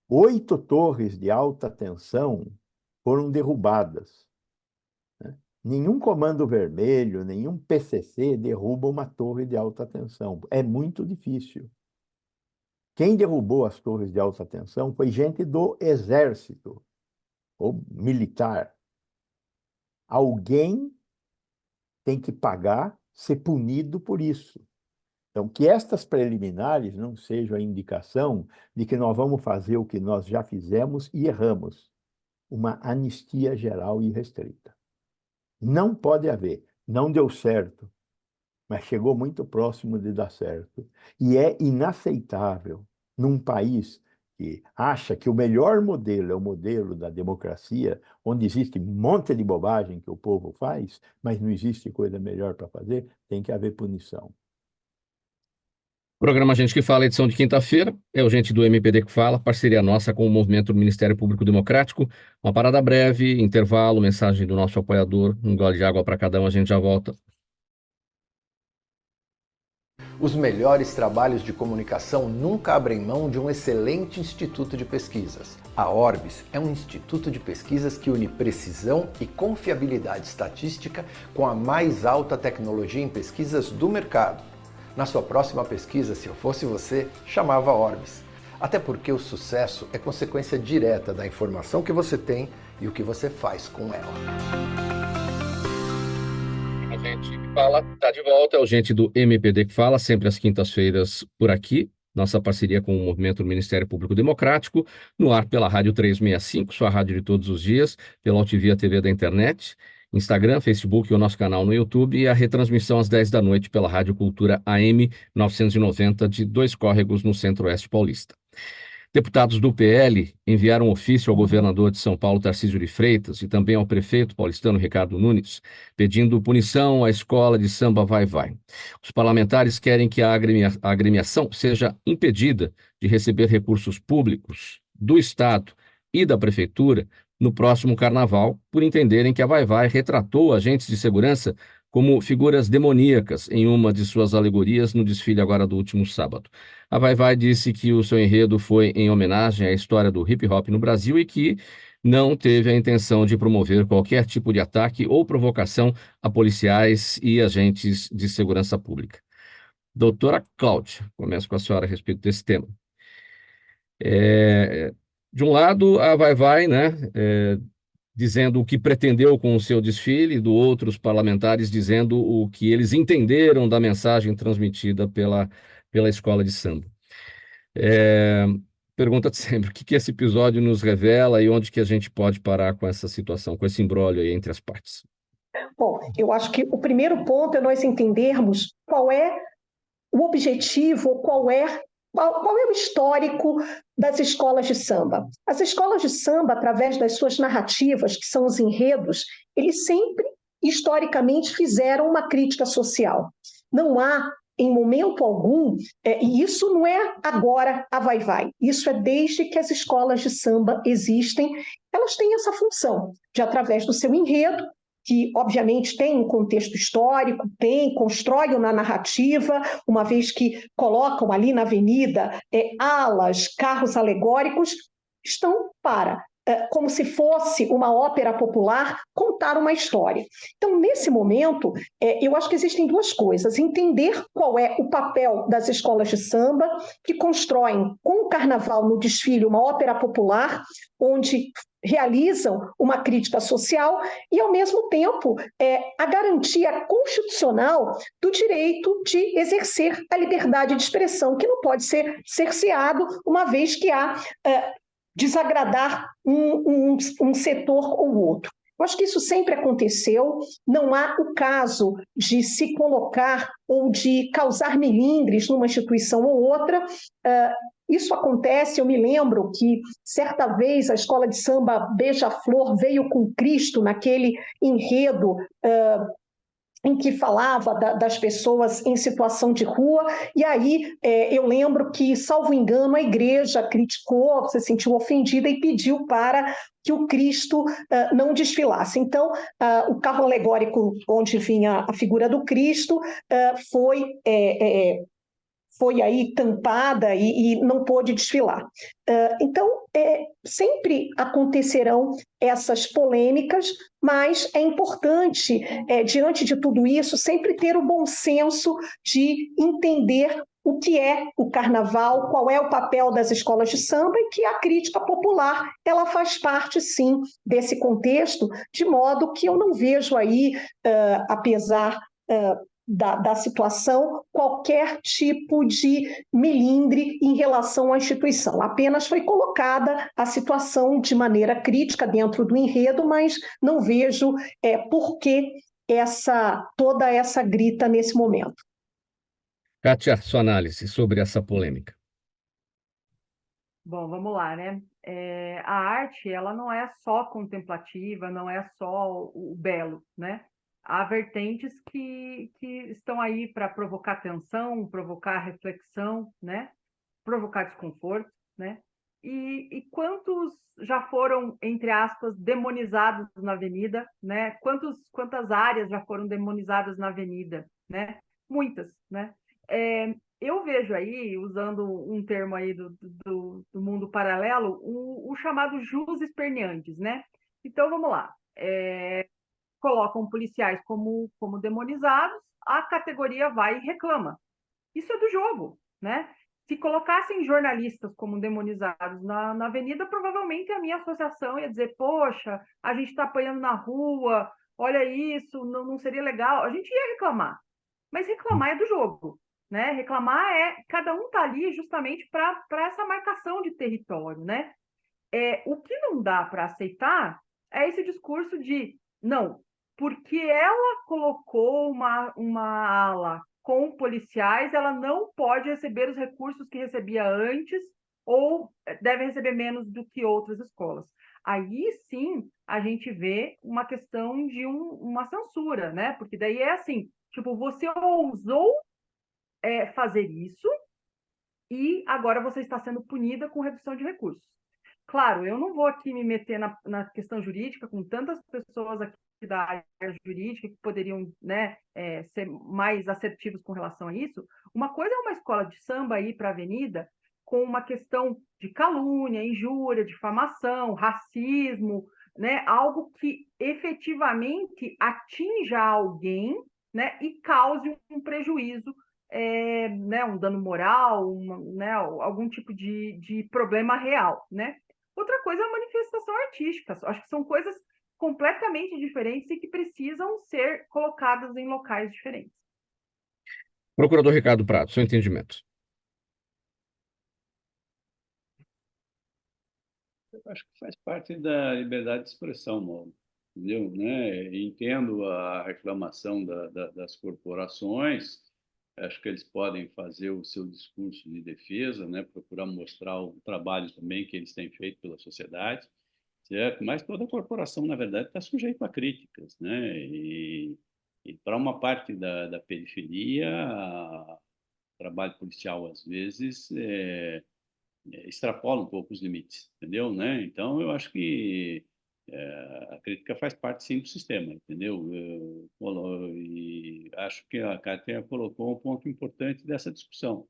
S5: 8 torres de alta tensão foram derrubadas, né? Nenhum comando vermelho, nenhum PCC derruba uma torre de alta tensão. É muito difícil. Quem derrubou as torres de alta tensão foi gente do Exército ou militar. Alguém tem que pagar, ser punido por isso. Então, que estas preliminares não sejam a indicação de que nós vamos fazer o que nós já fizemos e erramos, uma anistia geral e restrita. Não pode haver. Não deu certo, mas chegou muito próximo de dar certo. E é inaceitável num país que acha que o melhor modelo é o modelo da democracia, onde existe um monte de bobagem que o povo faz, mas não existe coisa melhor para fazer, tem que haver punição.
S2: Programa Gente que Fala, edição de quinta-feira, é o Gente do MPD que Fala, parceria nossa com o Movimento do Ministério Público Democrático. Uma parada breve, intervalo, mensagem do nosso apoiador, um gole de água para cada um, a gente já volta.
S7: Os melhores trabalhos de comunicação nunca abrem mão de um excelente instituto de pesquisas. A Orbis é um instituto de pesquisas que une precisão e confiabilidade estatística com a mais alta tecnologia em pesquisas do mercado. Na sua próxima pesquisa, se eu fosse você, chamava Orbis. Até porque o sucesso é consequência direta da informação que você tem e o que você faz com ela.
S2: A Gente que Fala está de volta, é o Gente do MPD que Fala, sempre às quintas-feiras por aqui. Nossa parceria com o Movimento do Ministério Público Democrático, no ar pela Rádio 365, sua rádio de todos os dias, pela Altivia TV da internet, Instagram, Facebook e o nosso canal no YouTube, e a retransmissão às 10 da noite pela Rádio Cultura AM 990 de Dois Córregos, no Centro-Oeste Paulista. Deputados do PL enviaram um ofício ao governador de São Paulo, Tarcísio de Freitas, e também ao prefeito paulistano, Ricardo Nunes, pedindo punição à escola de samba Vai Vai. Os parlamentares querem que a agremiação seja impedida de receber recursos públicos do Estado e da Prefeitura no próximo Carnaval, por entenderem que a Vai Vai retratou agentes de segurança como figuras demoníacas em uma de suas alegorias no desfile agora do último sábado. A Vai Vai disse que o seu enredo foi em homenagem à história do hip hop no Brasil e que não teve a intenção de promover qualquer tipo de ataque ou provocação a policiais e agentes de segurança pública. Doutora Cláudia, começo com a senhora a respeito desse tema. De um lado, a Vai Vai, né, dizendo o que pretendeu com o seu desfile, do outro, os parlamentares dizendo o que eles entenderam da mensagem transmitida pela escola de samba. pergunta de sempre, o que esse episódio nos revela e onde que a gente pode parar com essa situação, com esse imbróglio aí entre as partes?
S6: Bom, eu acho que o primeiro ponto é nós entendermos qual é o objetivo, qual é o histórico das escolas de samba. As escolas de samba, através das suas narrativas, que são os enredos, eles sempre, historicamente, fizeram uma crítica social. Não há, em momento algum, e isso não é agora a vai-vai, isso é desde que as escolas de samba existem, elas têm essa função de, através do seu enredo, que obviamente tem um contexto histórico, constrói uma narrativa, uma vez que colocam ali na avenida alas, carros alegóricos, estão para, como se fosse uma ópera popular, contar uma história. Então, nesse momento, eu acho que existem duas coisas: entender qual é o papel das escolas de samba, que constroem com o carnaval no desfile uma ópera popular, onde realizam uma crítica social e, ao mesmo tempo, a garantia constitucional do direito de exercer a liberdade de expressão, que não pode ser cerceado, uma vez que há desagradar um setor ou outro. Eu acho que isso sempre aconteceu, não há o caso de se colocar ou de causar melindres numa instituição ou outra. Isso acontece, eu me lembro que certa vez a escola de samba Beija-Flor veio com Cristo naquele enredo em que falava das pessoas em situação de rua, e aí eu lembro que, salvo engano, a igreja criticou, se sentiu ofendida e pediu para que o Cristo não desfilasse. Então, o carro alegórico onde vinha a figura do Cristo foi aí tampada e não pôde desfilar. Então, sempre acontecerão essas polêmicas, mas é importante, diante de tudo isso, sempre ter o bom senso de entender o que é o carnaval, qual é o papel das escolas de samba, e que a crítica popular ela faz parte, sim, desse contexto, de modo que eu não vejo aí, apesar da situação, qualquer tipo de melindre em relação à instituição. Apenas foi colocada a situação de maneira crítica dentro do enredo, mas não vejo por que toda essa grita nesse momento.
S2: Kátia, sua análise sobre essa polêmica.
S4: Bom, vamos lá, né? A arte, ela não é só contemplativa, não é só o belo, né? Há vertentes que estão aí para provocar tensão, provocar reflexão, né? Provocar desconforto, né? E quantos já foram, entre aspas, demonizados na avenida, né? Quantas áreas já foram demonizadas na avenida, né? Muitas, né? Eu vejo aí, usando um termo aí do mundo paralelo, o chamado jus esperneantes, né? Então, vamos lá. Colocam policiais como demonizados, a categoria vai e reclama. Isso é do jogo, né? Se colocassem jornalistas como demonizados na avenida, provavelmente a minha associação ia dizer: poxa, a gente está apanhando na rua, olha isso, não seria legal. A gente ia reclamar, mas reclamar é do jogo, né? Reclamar cada um está ali justamente para essa marcação de território, né? O que não dá para aceitar é esse discurso de não, porque ela colocou uma ala com policiais, ela não pode receber os recursos que recebia antes ou deve receber menos do que outras escolas. Aí sim a gente vê uma questão de uma censura, né? Porque daí é assim, tipo, você ousou fazer isso e agora você está sendo punida com redução de recursos. Claro, eu não vou aqui me meter na questão jurídica com tantas pessoas aqui da área jurídica que poderiam, né, ser mais assertivos com relação a isso. Uma coisa é uma escola de samba ir para a avenida com uma questão de calúnia, injúria, difamação, racismo, né, algo que efetivamente atinja alguém, né, e cause um prejuízo, né, um dano moral, né, algum tipo de problema real, né? Outra coisa é a manifestação artística. Acho que são coisas completamente diferentes e que precisam ser colocadas em locais diferentes.
S2: Procurador Ricardo Prado, seu entendimento.
S3: Eu acho que faz parte da liberdade de expressão, Mauro, entendeu? Né? Entendo a reclamação das corporações, acho que eles podem fazer o seu discurso de defesa, né? Procurar mostrar o trabalho também que eles têm feito pela sociedade, certo? Mas toda corporação, na verdade, está sujeita a críticas, né? E para uma parte da periferia, o trabalho policial, às vezes, extrapola um pouco os limites, entendeu? Né? Então, eu acho que a crítica faz parte, sim, do sistema, entendeu? E acho que a Kátia colocou um ponto importante dessa discussão,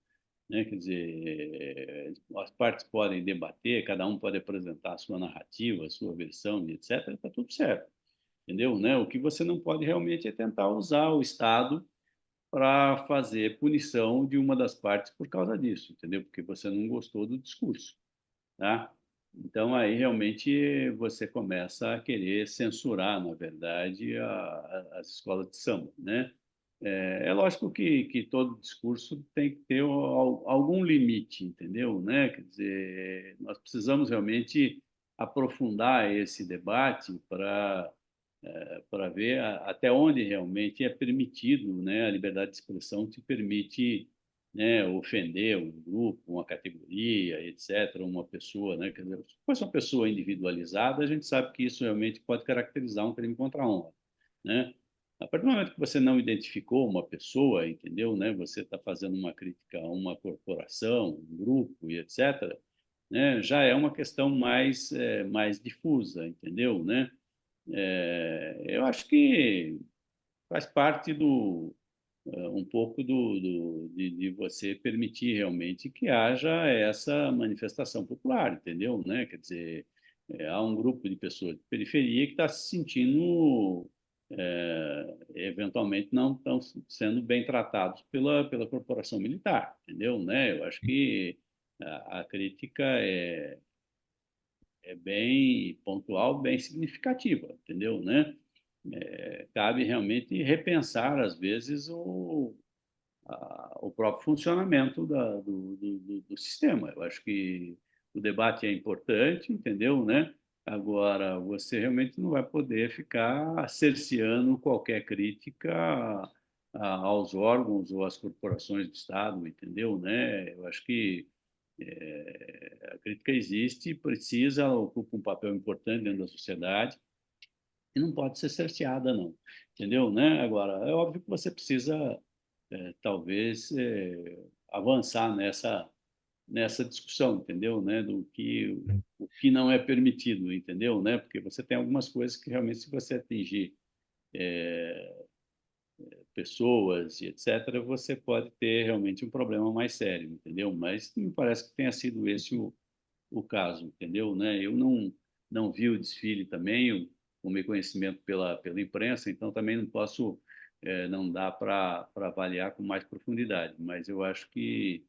S3: né? Quer dizer, as partes podem debater, cada um pode apresentar a sua narrativa, a sua versão, etc. Está tudo certo, entendeu? Né? O que você não pode realmente é tentar usar o Estado para fazer punição de uma das partes por causa disso, entendeu? Porque você não gostou do discurso, tá? Então aí realmente você começa a querer censurar, na verdade, as escolas de samba, né? É lógico que todo discurso tem que ter algum limite, entendeu? Né? Quer dizer, nós precisamos realmente aprofundar esse debate para ver até onde realmente é permitido, né? A liberdade de expressão te permite, né, ofender um grupo, uma categoria, etc., uma pessoa, né? Quer dizer, se fosse uma pessoa individualizada, a gente sabe que isso realmente pode caracterizar um crime contra a honra, né? A partir do momento que você não identificou uma pessoa, entendeu, né? Você está fazendo uma crítica a uma corporação, um grupo e etc., né? Já é uma questão mais difusa, entendeu, né? Eu acho que faz parte um pouco de você permitir realmente que haja essa manifestação popular, entendeu? Né? Quer dizer, há um grupo de pessoas de periferia que está se sentindo, eventualmente, não estão sendo bem tratados pela corporação militar, entendeu? Né? Eu acho que a crítica é bem pontual, bem significativa, entendeu? Né? Cabe realmente repensar, às vezes, o próprio funcionamento do sistema. Eu acho que o debate é importante, entendeu? Né? Agora, você realmente não vai poder ficar cerceando qualquer crítica aos órgãos ou às corporações do Estado, entendeu? Né? Eu acho que a crítica existe, precisa, ela ocupa um papel importante dentro da sociedade e não pode ser cerceada, não. Entendeu? Né? Agora, é óbvio que você precisa, talvez, avançar nessa discussão, entendeu? Né? O que não é permitido, entendeu? Né? Porque você tem algumas coisas que realmente, se você atingir pessoas e etc., você pode ter realmente um problema mais sério, entendeu? Mas não me parece que tenha sido esse o caso, entendeu? Né? Eu não vi o desfile também, eu tomei conhecimento pela imprensa, então também não posso, não dá para avaliar com mais profundidade, mas eu acho que,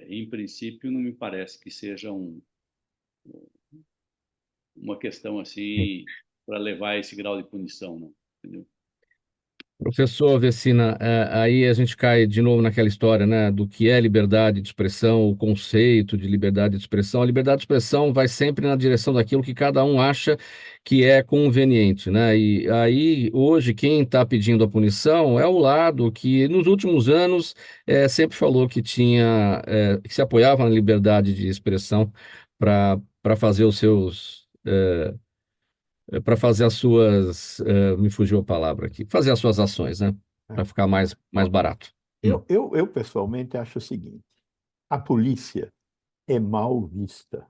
S3: em princípio, não me parece que seja uma questão assim para levar a esse grau de punição, não, entendeu?
S2: Professor Vecina, aí a gente cai de novo naquela história, né, do que é liberdade de expressão, o conceito de liberdade de expressão. A liberdade de expressão vai sempre na direção daquilo que cada um acha que é conveniente, né? E aí, hoje, quem está pedindo a punição é o lado que, nos últimos anos, sempre falou que que se apoiava na liberdade de expressão para fazer os seus. Para fazer as suas, me fugiu a palavra aqui, fazer as suas ações, né? Para ficar mais
S5: Ó,
S2: barato.
S5: eu pessoalmente acho o seguinte: a polícia é mal vista.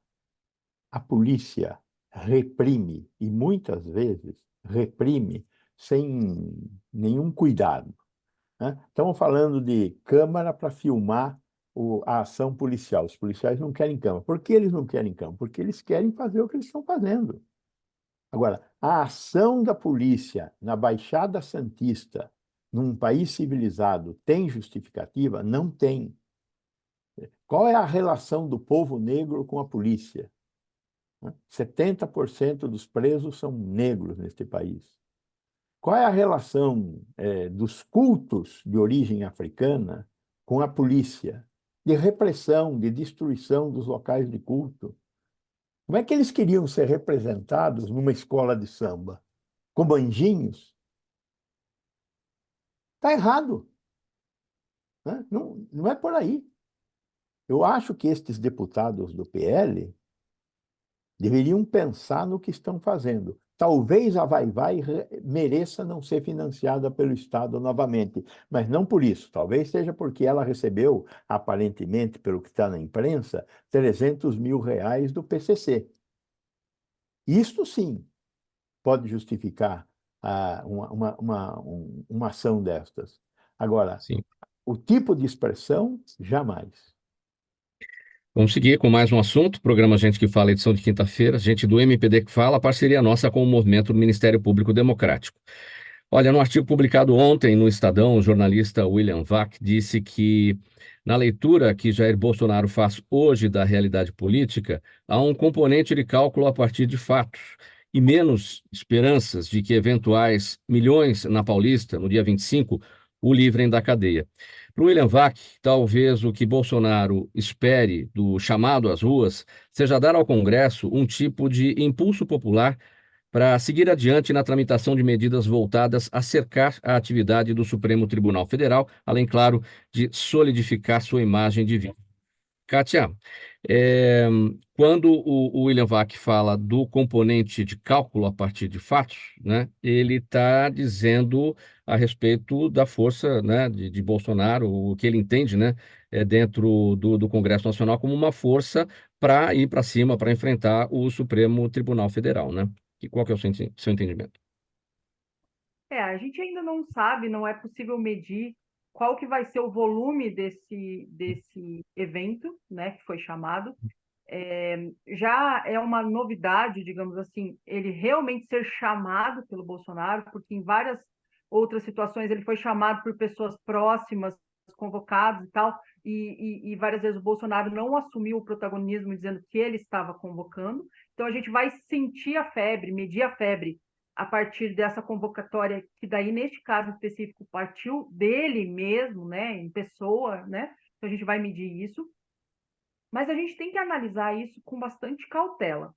S5: A polícia reprime, e muitas vezes reprime sem nenhum cuidado, né? Estamos falando de câmara para filmar a ação policial. Os policiais não querem câmara. Por que eles não querem câmara? Porque eles querem fazer o que eles estão fazendo. Agora, a ação da polícia na Baixada Santista, num país civilizado, tem justificativa? Não tem. Qual é a relação do povo negro com a polícia? 70% dos presos são negros neste país. Qual é a relação dos cultos de origem africana com a polícia? De repressão, de destruição dos locais de culto. Como é que eles queriam ser representados numa escola de samba? Com anjinhos? Está errado, né? Não, não é por aí. Eu acho que estes deputados do PL deveriam pensar no que estão fazendo. Talvez a Vai-Vai mereça não ser financiada pelo Estado novamente, mas não por isso. Talvez seja porque ela recebeu, aparentemente, pelo que está na imprensa, 300 mil reais do PCC. Isto sim pode justificar uma ação destas. Agora,
S2: Sim.
S5: o tipo de expressão, jamais.
S2: Vamos seguir com mais um assunto, programa Gente que Fala, edição de quinta-feira, gente do MPD que Fala, parceria nossa com o movimento do Ministério Público Democrático. Olha, no artigo publicado ontem no Estadão, o jornalista William Vac disse que, na leitura que Jair Bolsonaro faz hoje da realidade política, há um componente de cálculo a partir de fatos e menos esperanças de que eventuais milhões na Paulista, no dia 25, o livrem da cadeia. Para o William Vac, talvez o que Bolsonaro espere do chamado às ruas seja dar ao Congresso um tipo de impulso popular para seguir adiante na tramitação de medidas voltadas a cercar a atividade do Supremo Tribunal Federal, além, claro, de solidificar sua imagem de vida. Kátia, é, quando o William Vac fala do componente de cálculo a partir de fatos, né, ele está dizendo a respeito da força, né, de Bolsonaro, o que ele entende, né, dentro do Congresso Nacional como uma força para ir para cima, para enfrentar o Supremo Tribunal Federal, né? Qual que é o seu entendimento?
S4: A gente ainda não sabe, não é possível medir qual que vai ser o volume desse evento, né, que foi chamado. Já é uma novidade, digamos assim, ele realmente ser chamado pelo Bolsonaro, porque em várias outras situações ele foi chamado por pessoas próximas, convocados e tal, e várias vezes o Bolsonaro não assumiu o protagonismo dizendo que ele estava convocando. Então a gente vai sentir a febre, medir a febre a partir dessa convocatória, que daí, neste caso específico, partiu dele mesmo, né, em pessoa, né? Então a gente vai medir isso. Mas a gente tem que analisar isso com bastante cautela.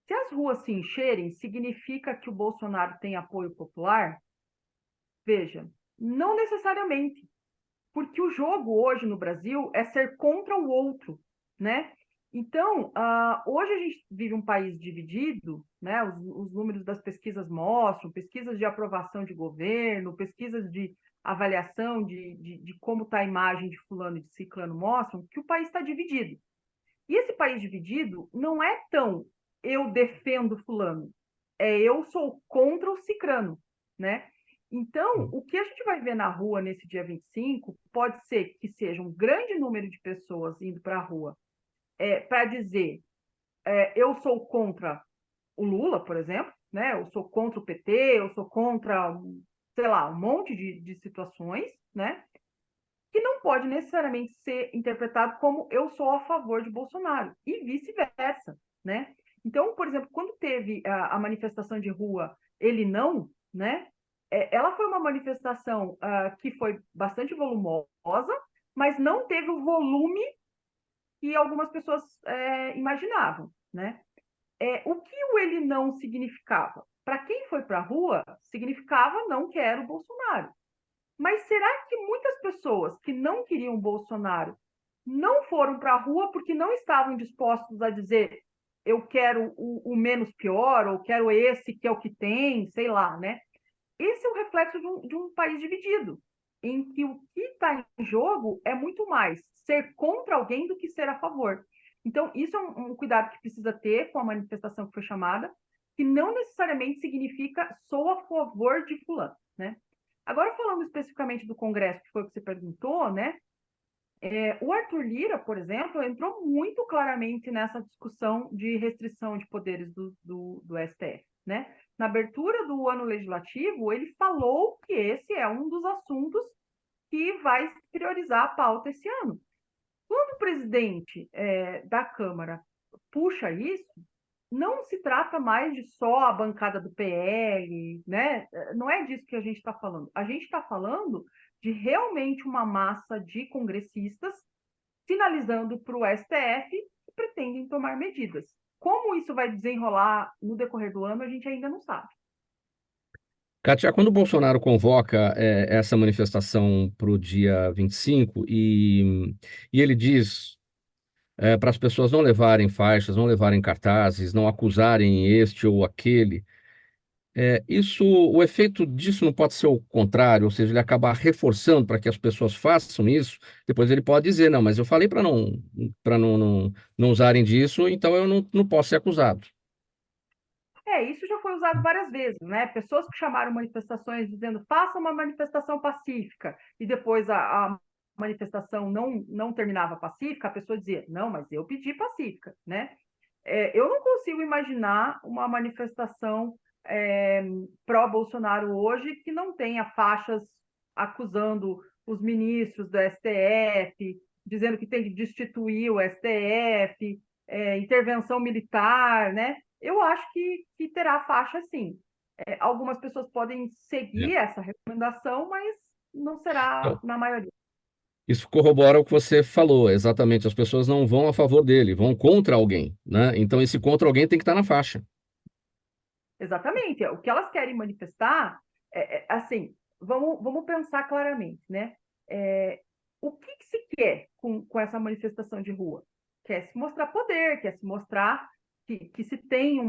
S4: Se as ruas se encherem, significa que o Bolsonaro tem apoio popular? Veja, não necessariamente, porque o jogo hoje no Brasil é ser contra o outro, né? Então, hoje a gente vive um país dividido, né? Os números das pesquisas mostram, pesquisas de aprovação de governo, pesquisas de avaliação de como está a imagem de fulano e de ciclano mostram que o país está dividido. E esse país dividido não é tão eu defendo fulano, é eu sou contra o cicrano, né? Então, o que a gente vai ver na rua nesse dia 25 pode ser que seja um grande número de pessoas indo para a rua para dizer eu sou contra o Lula, por exemplo, né? Eu sou contra o PT, eu sou contra, sei lá, um monte de situações, né? Que não pode necessariamente ser interpretado como eu sou a favor de Bolsonaro, e vice-versa, né? Então, por exemplo, quando teve a manifestação de rua Ele Não, né? Ela foi uma manifestação que foi bastante volumosa, mas não teve o volume que algumas pessoas imaginavam, né? O que o Ele Não significava? Para quem foi para a rua, significava não quero Bolsonaro. Mas será que muitas pessoas que não queriam Bolsonaro não foram para a rua porque não estavam dispostos a dizer eu quero o menos pior, ou quero esse que é o que tem, sei lá, né? Esse é o reflexo de um país dividido, em que o que está em jogo é muito mais ser contra alguém do que ser a favor. Então, isso é um cuidado que precisa ter com a manifestação que foi chamada, que não necessariamente significa sou a favor de fulano, né? Agora, falando especificamente do Congresso, que foi o que você perguntou, né? O Arthur Lira, por exemplo, entrou muito claramente nessa discussão de restrição de poderes do STF, né? Na abertura do ano legislativo, ele falou que esse é um dos assuntos que vai priorizar a pauta esse ano. Quando o presidente da Câmara puxa isso, não se trata mais de só a bancada do PL, né? Não é disso que a gente está falando. A gente está falando de realmente uma massa de congressistas sinalizando para o STF que pretendem tomar medidas. Como Como isso vai desenrolar no decorrer do ano, a gente ainda não sabe.
S2: Kátia, quando o Bolsonaro convoca essa manifestação para o dia 25 e ele diz para as pessoas não levarem faixas, não levarem cartazes, não acusarem este ou aquele, o efeito disso não pode ser o contrário, ou seja, ele acabar reforçando para que as pessoas façam isso, depois ele pode dizer, não, mas eu falei para não usarem disso, então eu não posso ser acusado.
S4: Isso já foi usado várias vezes, né? Pessoas que chamaram manifestações dizendo faça uma manifestação pacífica e depois a manifestação não terminava pacífica, a pessoa dizia, não, mas eu pedi pacífica, né? Eu não consigo imaginar uma manifestação pró-Bolsonaro hoje que não tenha faixas acusando os ministros do STF, dizendo que tem que destituir o STF, intervenção militar, né? Eu acho que terá faixa, sim. Algumas pessoas podem seguir essa recomendação, mas não será
S2: Então,
S4: na maioria.
S2: isso corrobora o que você falou, exatamente. As pessoas não vão a favor dele, vão contra alguém, né? Então, esse contra alguém tem que estar na faixa.
S4: Exatamente. O que elas querem manifestar assim, vamos pensar claramente, né? O que se quer com essa manifestação de rua? Quer se mostrar poder, quer se mostrar que se tem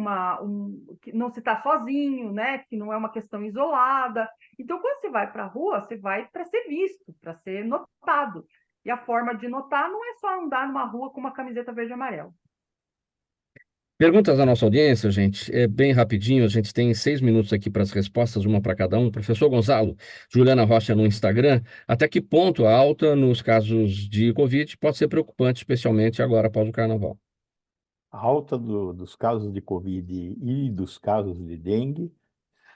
S4: que não se está sozinho, né? Que não é uma questão isolada. Então, quando você vai para a rua, você vai para ser visto, para ser notado. E a forma de notar não é só andar numa rua com uma camiseta verde e amarela.
S2: Perguntas da nossa audiência, gente, é bem rapidinho, a gente tem 6 minutos aqui para as respostas, uma para cada um. Professor Gonzalo, Juliana Rocha no Instagram, até que ponto a alta nos casos de Covid pode ser preocupante, especialmente agora após o Carnaval?
S5: A alta dos casos de Covid e dos casos de dengue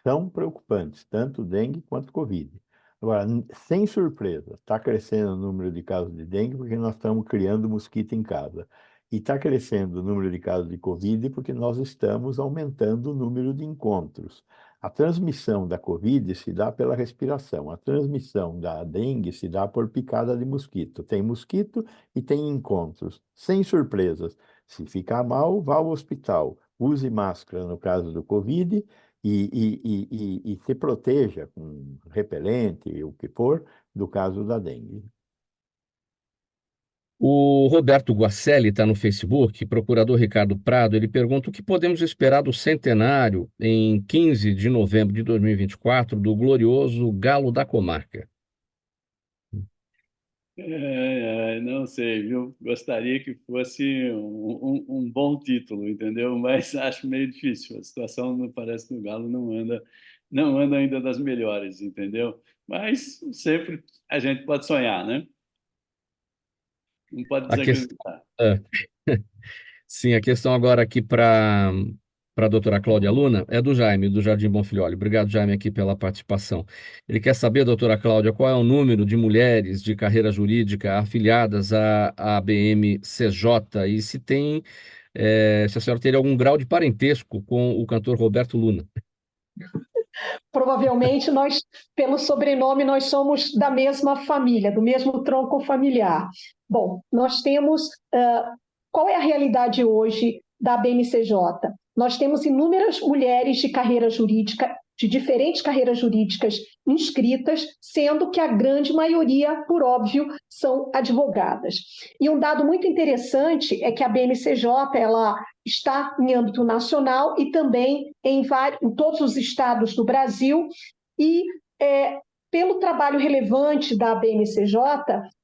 S5: são preocupantes, tanto dengue quanto Covid. Agora, sem surpresa, está crescendo o número de casos de dengue porque nós estamos criando mosquito em casa. E está crescendo o número de casos de Covid porque nós estamos aumentando o número de encontros. A transmissão da Covid se dá pela respiração, a transmissão da dengue se dá por picada de mosquito. Tem mosquito e tem encontros. Sem surpresas. Se ficar mal, vá ao hospital. Use máscara no caso do Covid e se proteja com repelente, o que for, do caso da dengue.
S2: O Roberto Guacelli está no Facebook, procurador Ricardo Prado, ele pergunta o que podemos esperar do centenário em 15 de novembro de 2024 do glorioso Galo da Comarca.
S3: Não sei, viu? Gostaria que fosse um bom título, entendeu? Mas acho meio difícil. A situação parece que o Galo não anda ainda das melhores, entendeu? Mas sempre a gente pode sonhar, né? Não pode
S2: A questão,
S3: desacreditar.
S2: sim, a questão agora aqui para a doutora Cláudia Luna é do Jaime, do Jardim Bonfilholi. Obrigado, Jaime, aqui pela participação. Ele quer saber, doutora Cláudia, qual é o número de mulheres de carreira jurídica afiliadas à ABM-CJ e se a senhora teria algum grau de parentesco com o cantor Roberto Luna.
S6: Provavelmente nós, pelo sobrenome, nós somos da mesma família, do mesmo tronco familiar. Bom, nós temos... qual é a realidade hoje da BMCJ? Nós temos inúmeras mulheres de carreira jurídica, de diferentes carreiras jurídicas inscritas, sendo que a grande maioria, por óbvio, são advogadas. E um dado muito interessante é que a BMCJ ela está em âmbito nacional e também em todos os estados do Brasil, e pelo trabalho relevante da BMCJ,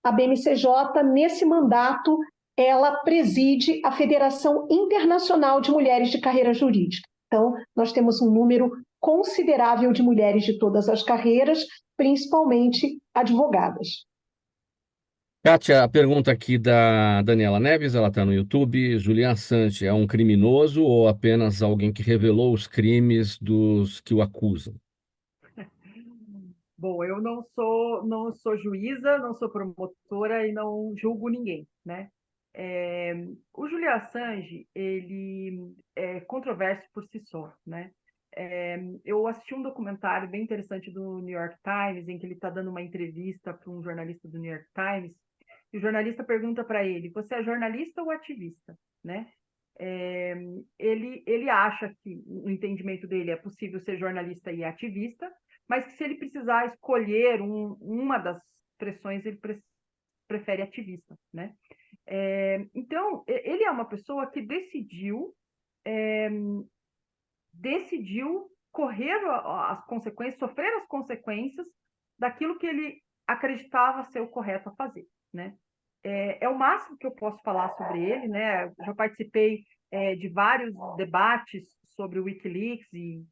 S6: a BMCJ, nesse mandato, ela preside a Federação Internacional de Mulheres de Carreira Jurídica. Então, nós temos um número considerável de mulheres de todas as carreiras, principalmente advogadas.
S2: Kátia, a pergunta aqui da Daniela Neves, ela está no YouTube. Julian Assange é um criminoso ou apenas alguém que revelou os crimes dos que o acusam?
S4: Bom, eu não sou juíza, não sou promotora e não julgo ninguém, né? O Julian Assange, ele é controverso por si só, né? Eu assisti um documentário bem interessante do New York Times, em que ele está dando uma entrevista para um jornalista do New York Times, e o jornalista pergunta para ele, você é jornalista ou ativista, né? Ele acha que, no entendimento dele, é possível ser jornalista e ativista, mas que se ele precisar escolher uma das expressões, ele prefere ativista, né? Então, ele é uma pessoa que decidiu correr as consequências, sofrer as consequências daquilo que ele acreditava ser o correto a fazer, né? É o máximo que eu posso falar sobre ele, né? Eu já participei de vários debates sobre o WikiLeaks e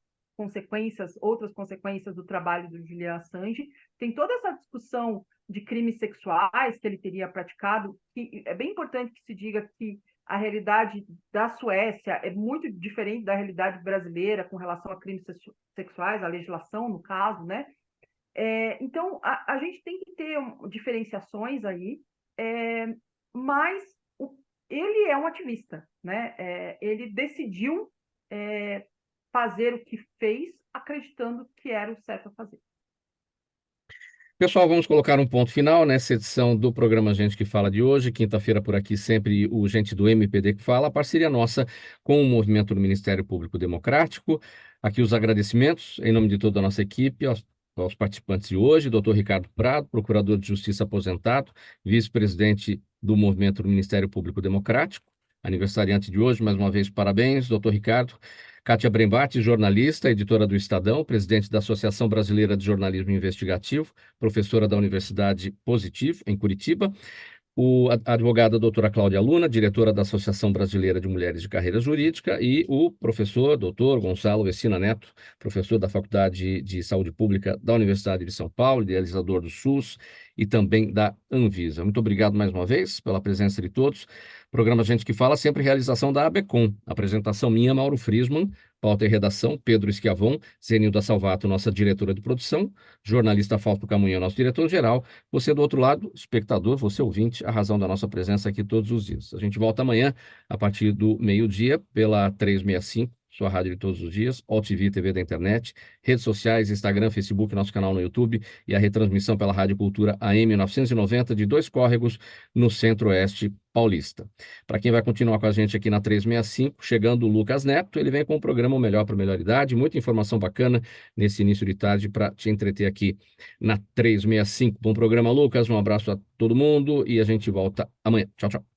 S4: outras consequências do trabalho do Julian Assange. Tem toda essa discussão de crimes sexuais que ele teria praticado, que é bem importante que se diga que a realidade da Suécia é muito diferente da realidade brasileira com relação a crimes sexuais, a legislação, no caso, né? Então, a gente tem que ter diferenciações aí, mas ele é um ativista, né? Ele decidiu fazer o que fez, acreditando que era o certo a fazer.
S2: Pessoal, vamos colocar um ponto final nessa edição do programa Gente que Fala de hoje. Quinta-feira por aqui, sempre o Gente do MPD que Fala, a parceria nossa com o movimento do Ministério Público Democrático. Aqui os agradecimentos, em nome de toda a nossa equipe, aos participantes de hoje, doutor Ricardo Prado, procurador de Justiça aposentado, vice-presidente do movimento do Ministério Público Democrático, aniversariante de hoje, mais uma vez, parabéns, doutor Ricardo. Kátia Brembati, jornalista, editora do Estadão, presidente da Associação Brasileira de Jornalismo Investigativo, professora da Universidade Positivo, em Curitiba. A advogada doutora Cláudia Luna, diretora da Associação Brasileira de Mulheres de Carreira Jurídica, e o professor doutor Gonçalo Vecina Neto, professor da Faculdade de Saúde Pública da Universidade de São Paulo, idealizador do SUS e também da Anvisa. Muito obrigado mais uma vez pela presença de todos. Programa Gente que Fala, sempre realização da ABECOM. Apresentação minha, Mauro Friesman, pauta e redação, Pedro Schiavon, Zenilda Salvato, nossa diretora de produção, jornalista Fausto Camunha, nosso diretor-geral. Você do outro lado, espectador, você ouvinte, a razão da nossa presença aqui todos os dias. A gente volta amanhã, a partir do meio-dia, pela 365, sua rádio de todos os dias, OTV, TV da internet, redes sociais, Instagram, Facebook, nosso canal no YouTube e a retransmissão pela Rádio Cultura AM 990 de Dois Córregos, no Centro-Oeste Paulista. Para quem vai continuar com a gente aqui na 365, chegando o Lucas Neto, ele vem com o programa O Melhor para a Melhor Idade, muita informação bacana nesse início de tarde para te entreter aqui na 365. Bom programa, Lucas, um abraço a todo mundo e a gente volta amanhã. Tchau, tchau.